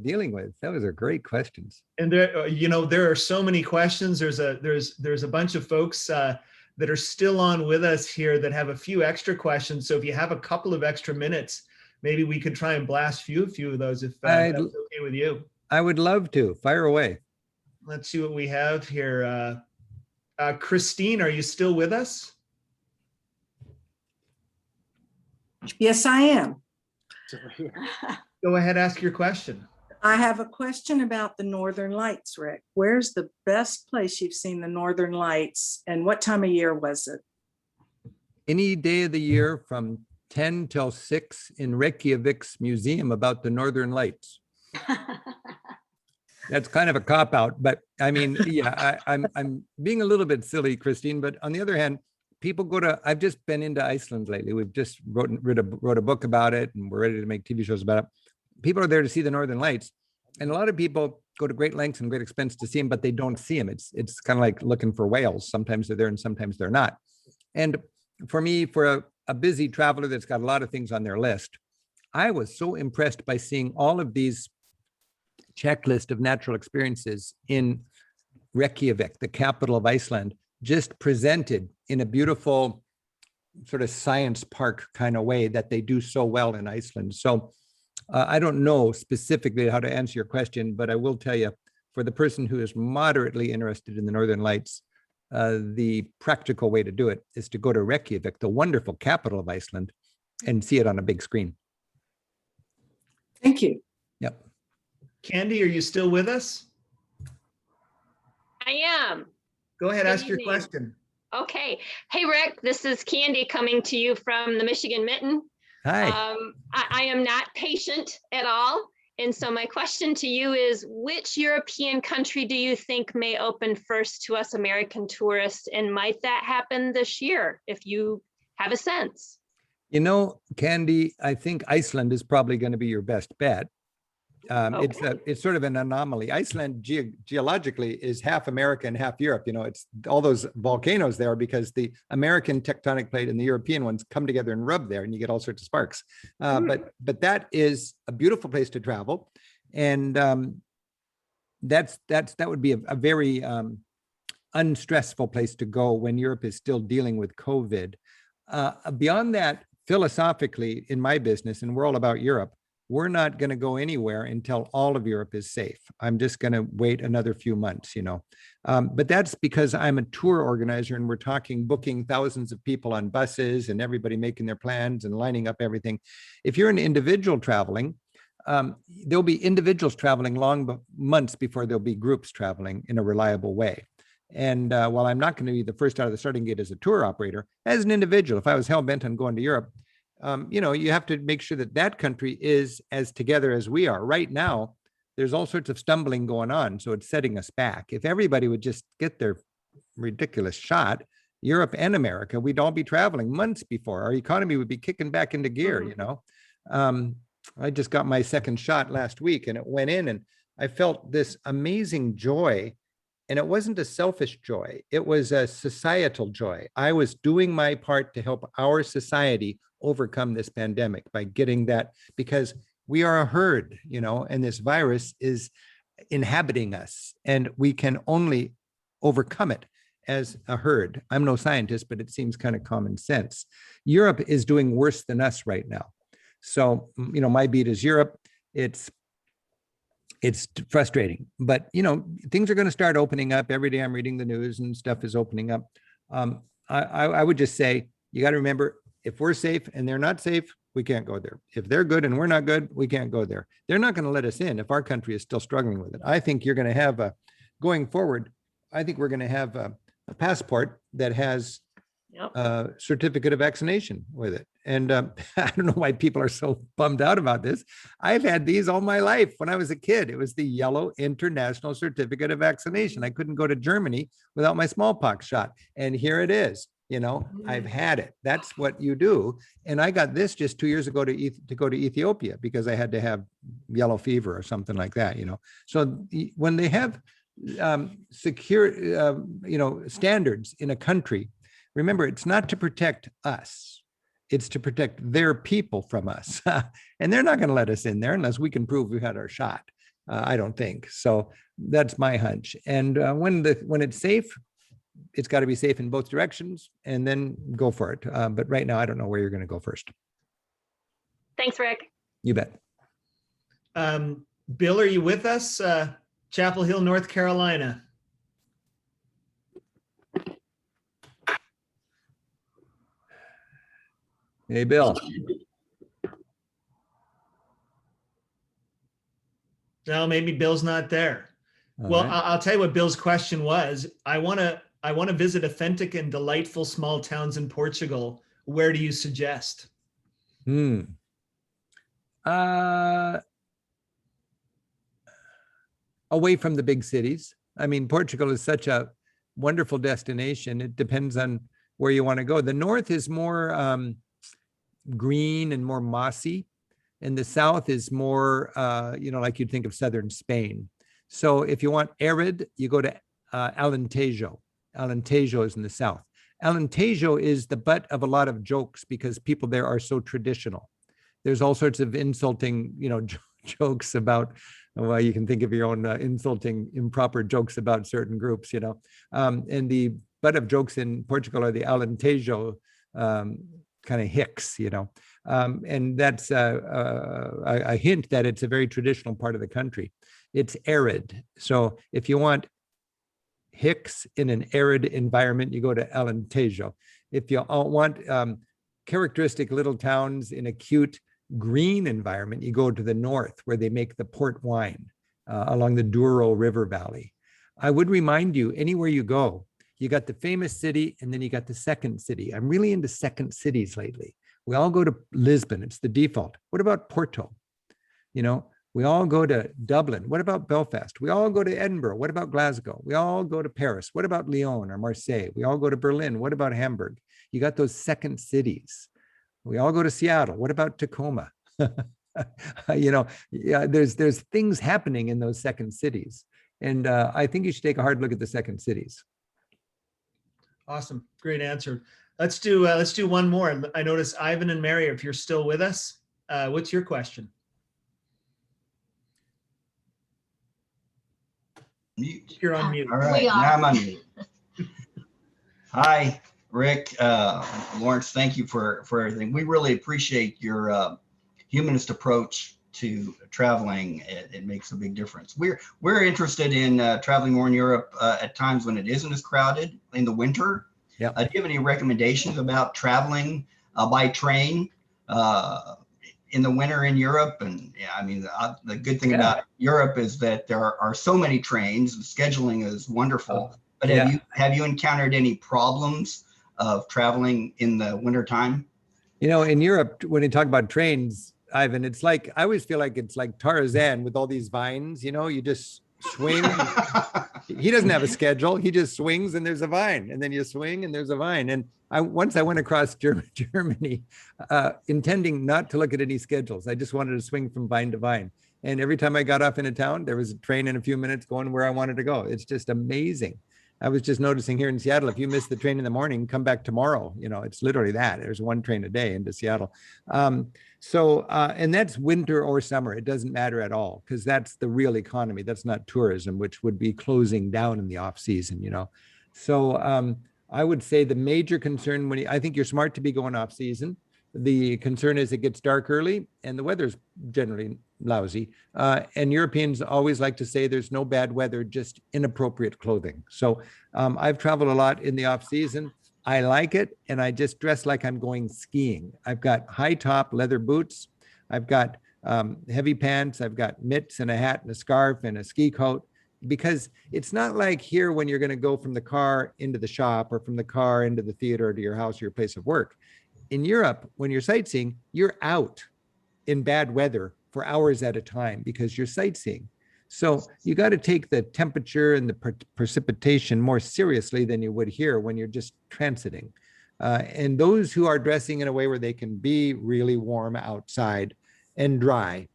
dealing with. That was a great questions. And there are so many questions. There's a bunch of folks that are still on with us here that have a few extra questions. So if you have a couple of extra minutes, maybe we could try and blast a few of those if that's okay with you. I would love to. Fire away. Let's see what we have here. Christine, are you still with us? Yes, I am. Go ahead, ask your question. I have a question about the Northern Lights, Rick. Where's the best place you've seen the Northern Lights, and what time of year was it? Any day of the year from 10 till 6 in Reykjavik's museum about the Northern Lights. That's kind of a cop-out, but I mean, yeah, I'm being a little bit silly, Christine, but on the other hand, people I've just been into Iceland lately. We've just wrote a book about it, and we're ready to make TV shows about it. People are there to see the Northern Lights, and a lot of people go to great lengths and great expense to see them, but they don't see them. It's kind of like looking for whales. Sometimes they're there and sometimes they're not. And for me, for a busy traveler that's got a lot of things on their list, I was so impressed by seeing all of these checklist of natural experiences in Reykjavik, the capital of Iceland, just presented in a beautiful sort of science park kind of way that they do so well in Iceland. So I don't know specifically how to answer your question, but I will tell you, for the person who is moderately interested in the Northern Lights, the practical way to do it is to go to Reykjavik, the wonderful capital of Iceland, and see it on a big screen. Thank you. Yep. Candy, are you still with us? I am. Go ahead, Good ask your evening. question. Okay. Hey, Rick, this is Candy coming to you from the Michigan Mitten. Hi. I am not patient at all. And so my question to you is, which European country do you think may open first to us American tourists? And might that happen this year, if you have a sense? You know, Candy, I think Iceland is probably going to be your best bet. It's sort of an anomaly. Iceland geologically is half America and half Europe. You know, it's all those volcanoes there because the American tectonic plate and the European ones come together and rub there, and you get all sorts of sparks. But that is a beautiful place to travel, and that would be a very unstressful place to go when Europe is still dealing with COVID. Beyond that, philosophically, in my business, and we're all about Europe, we're not going to go anywhere until all of Europe is safe. I'm just going to wait another few months, you know. But that's because I'm a tour organizer, and we're talking booking thousands of people on buses and everybody making their plans and lining up everything. If you're an individual traveling, there'll be individuals traveling months before there'll be groups traveling in a reliable way. And while I'm not going to be the first out of the starting gate as a tour operator, as an individual, if I was hell-bent on going to Europe, you know, you have to make sure that that country is as together as we are. Right now, there's all sorts of stumbling going on, so it's setting us back. If everybody would just get their ridiculous shot, Europe and America, we'd all be traveling months before. Our economy would be kicking back into gear, you know. I just got my second shot last week, and it went in, and I felt this amazing joy. And it wasn't a selfish joy. It was a societal joy. I was doing my part to help our society overcome this pandemic by getting that, because we are a herd, you know, and this virus is inhabiting us, and we can only overcome it as a herd. I'm no scientist, but it seems kind of common sense. Europe is doing worse than us right now. So, you know, my beat is Europe. It's frustrating, but you know, things are going to start opening up. Every day I'm reading the news and stuff is opening up. I would just say, you got to remember, if we're safe and they're not safe, we can't go there. If they're good and we're not good, we can't go there. They're not going to let us in if our country is still struggling with it. I think you're going to have going forward, I think we're going to have a passport that has a certificate of vaccination with it. And I don't know why people are so bummed out about this. I've had these all my life. When I was a kid, it was the yellow international certificate of vaccination. I couldn't go to Germany without my smallpox shot. And here it is. You know, I've had it. That's what you do. And I got this just 2 years ago to go to Ethiopia because I had to have yellow fever or something like that, you know. So when they have secure, you know, standards in a country, remember, it's not to protect us. It's to protect their people from us. And they're not going to let us in there unless we can prove we had our shot. I don't think. So that's my hunch. And when it's safe, it's got to be safe in both directions, and then go for it. But right now, I don't know where you're going to go first. Thanks, Rick. You bet. Bill, are you with us? Chapel Hill, North Carolina. Hey, Bill. No, maybe Bill's not there. Well, right. I'll tell you what Bill's question was. I want to visit authentic and delightful small towns in Portugal. Where do you suggest? Away from the big cities. I mean, Portugal is such a wonderful destination. It depends on where you want to go. The north is more green and more mossy, and the south is more, you know, like you'd think of southern Spain. So if you want arid, you go to Alentejo. Alentejo is in the south. Alentejo is the butt of a lot of jokes because people there are so traditional. There's all sorts of insulting, you know, jokes about, well, you can think of your own insulting, improper jokes about certain groups, you know. And the butt of jokes in Portugal are the Alentejo kind of hicks, you know. And that's a hint that it's a very traditional part of the country. It's arid. So if you want hicks in an arid environment, you go to Alentejo. If you want characteristic little towns in a cute green environment, you go to the north where they make the port wine along the Douro River Valley. I would remind you, anywhere you go, you got the famous city and then you got the second city. I'm really into second cities lately. We all go to Lisbon. It's the default. What about Porto? You know, We all go to Dublin. What about Belfast? We all go to Edinburgh. What about Glasgow? We all go to Paris. What about Lyon or Marseille? We all go to Berlin. What about Hamburg? You got those second cities. We all go to Seattle. What about Tacoma? Yeah, there's things happening in those second cities. And I think you should take a hard look at the second cities. Awesome. Great answer. Let's do one more. I notice Ivan and Mary, if you're still with us, what's your question? Mute. You're on mute. All right, now I'm on mute. Hi, Rick, Lawrence, thank you for everything. We really appreciate your humanist approach to traveling. It makes a big difference. We're interested in traveling more in Europe at times when it isn't as crowded in the winter. Yeah. Do you have any recommendations about traveling by train in the winter in Europe? And yeah, I mean, the good thing about Europe is that there are so many trains. The scheduling is wonderful. But have you encountered any problems of traveling in the wintertime? In Europe, when you talk about trains, Ivan, it's like, I always feel like it's like Tarzan with all these vines, you just swing. He doesn't have a schedule. He just swings and there's a vine, and then you swing and there's a vine. And once I went across Germany, intending not to look at any schedules. I just wanted to swing from vine to vine. And every time I got off in a town, there was a train in a few minutes going where I wanted to go. It's just amazing. I was just noticing here in Seattle, if you miss the train in the morning, come back tomorrow. It's literally that. There's one train a day into Seattle. And that's winter or summer. It doesn't matter at all, because that's the real economy. That's not tourism, which would be closing down in the off season, So I would say the major concern I think you're smart to be going off season. The concern is it gets dark early and the weather's generally lousy. And Europeans always like to say there's no bad weather, just inappropriate clothing. So I've traveled a lot in the off season. I like it. And I just dress like I'm going skiing. I've got high top leather boots. I've got heavy pants. I've got mitts and a hat and a scarf and a ski coat, because it's not like here when you're going to go from the car into the shop or from the car into the theater or to your house or your place of work. In Europe, when you're sightseeing, you're out in bad weather for hours at a time because you're sightseeing. So you got to take the temperature and the precipitation more seriously than you would here when you're just transiting. And those who are dressing in a way where they can be really warm outside and dry,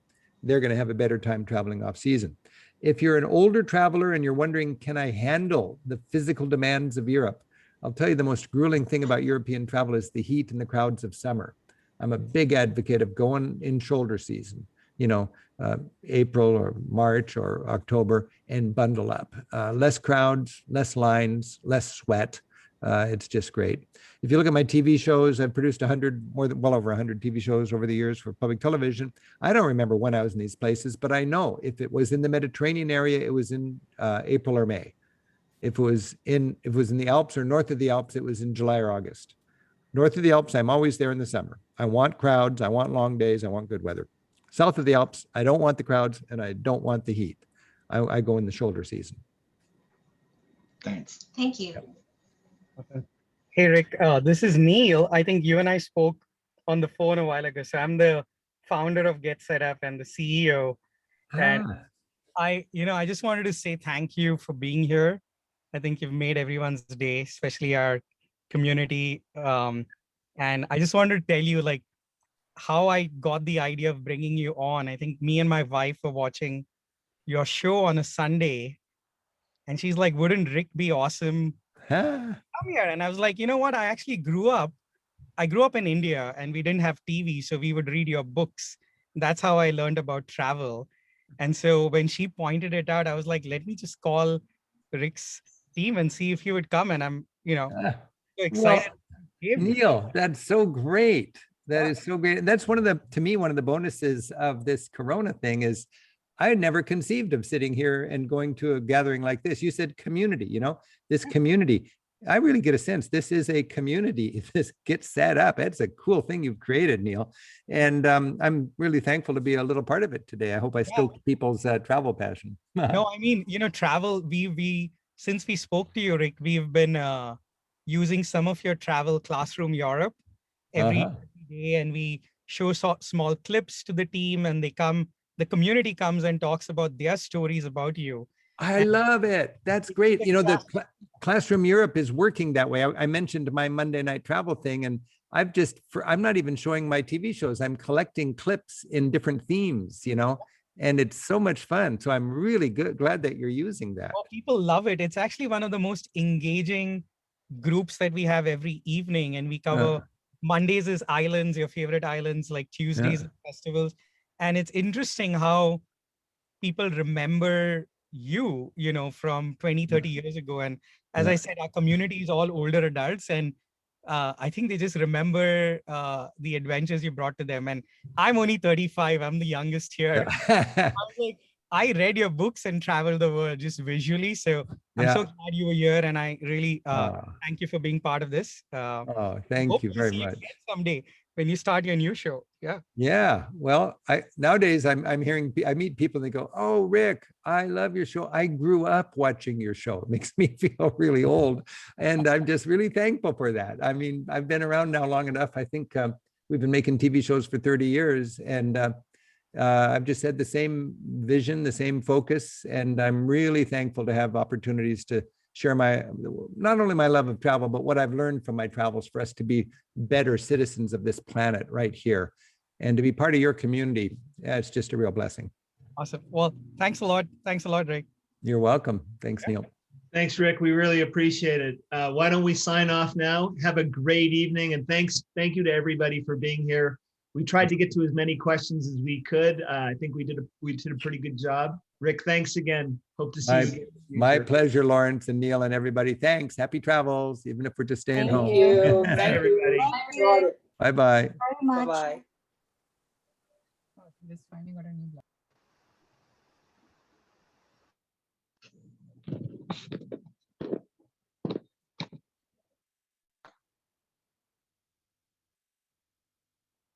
they're going to have a better time traveling off season. If you're an older traveler and you're wondering, can I handle the physical demands of Europe? I'll tell you the most grueling thing about European travel is the heat and the crowds of summer. I'm a big advocate of going in shoulder season, April or March or October, and bundle up. Less crowds, less lines, less sweat. It's just great. If you look at my TV shows, I've produced well over 100 TV shows over the years for public television. I don't remember when I was in these places, but I know if it was in the Mediterranean area, it was in April or May. If it was in the Alps or north of the Alps, it was in July or August. North of the Alps, I'm always there in the summer. I want crowds, I want long days, I want good weather. South of the Alps, I don't want the crowds and I don't want the heat. I go in the shoulder season. Thanks. Thank you. Hey, Rick, this is Neil. I think you and I spoke on the phone a while ago. So I'm the founder of GetSetUp and the CEO. And I just wanted to say thank you for being here. I think you've made everyone's day, especially our community. And I just wanted to tell you how I got the idea of bringing you on. I think me and my wife were watching your show on a Sunday and she's like, wouldn't Rick be awesome? Come here. And I was like, you know what? I grew up in India and we didn't have TV. So we would read your books. That's how I learned about travel. And so when she pointed it out, I was like, let me just call Rick's team and see if he would come. And I'm, so excited. Well, Neil, that's so great. That is so great. And that's one of the bonuses of this Corona thing is I had never conceived of sitting here and going to a gathering like this. You said community, this community. I really get a sense this is a community. This gets set up. It's a cool thing you've created, Neil. And I'm really thankful to be a little part of it today. I hope I stoked people's travel passion. No, I mean, travel, we since we spoke to you, Rick, we've been using some of your travel classroom Europe every day, and we show small clips to the team and they come the community comes and talks about their stories about you. I love it. That's great. You know, the Classroom Europe is working that way. I mentioned my Monday night travel thing, and I'm not even showing my TV shows. I'm collecting clips in different themes, you know, and it's so much fun. So I'm really glad that you're using that. Well, people love it. It's actually one of the most engaging groups that we have every evening, and we cover Mondays is islands, your favorite islands, like Tuesdays is festivals. And it's interesting how people remember you, you know, from 20, 30 years ago. And as I said, our community is all older adults, and I think they just remember the adventures you brought to them. And I'm only 35. I'm the youngest here. I was like, I read your books and traveled the world just visually. So I'm so glad you were here, and I really thank you for being part of this. Thank you very much. Someday when you start your new show. Yeah. Yeah. Well, nowadays I'm hearing, I meet people and they go, "Oh, Rick, I love your show. I grew up watching your show." It makes me feel really old. And I'm just really thankful for that. I mean, I've been around now long enough. I think we've been making TV shows for 30 years, and I've just had the same vision, the same focus. And I'm really thankful to have opportunities to share not only my love of travel, but what I've learned from my travels for us to be better citizens of this planet right here, and to be part of your community. It's just a real blessing. Awesome. Well, thanks a lot. Thanks a lot, Rick. You're welcome. Thanks, Neil. Thanks, Rick. We really appreciate it. Why don't we sign off now? Have a great evening, and thank you to everybody for being here. We tried to get to as many questions as we could. I think we did a pretty good job. Rick, thanks again. Hope to see you again. My pleasure, Lawrence and Neil and everybody. Thanks. Happy travels, even if we're just staying home. Thank you. Thank everybody. you. Bye-bye. Very much. Bye-bye.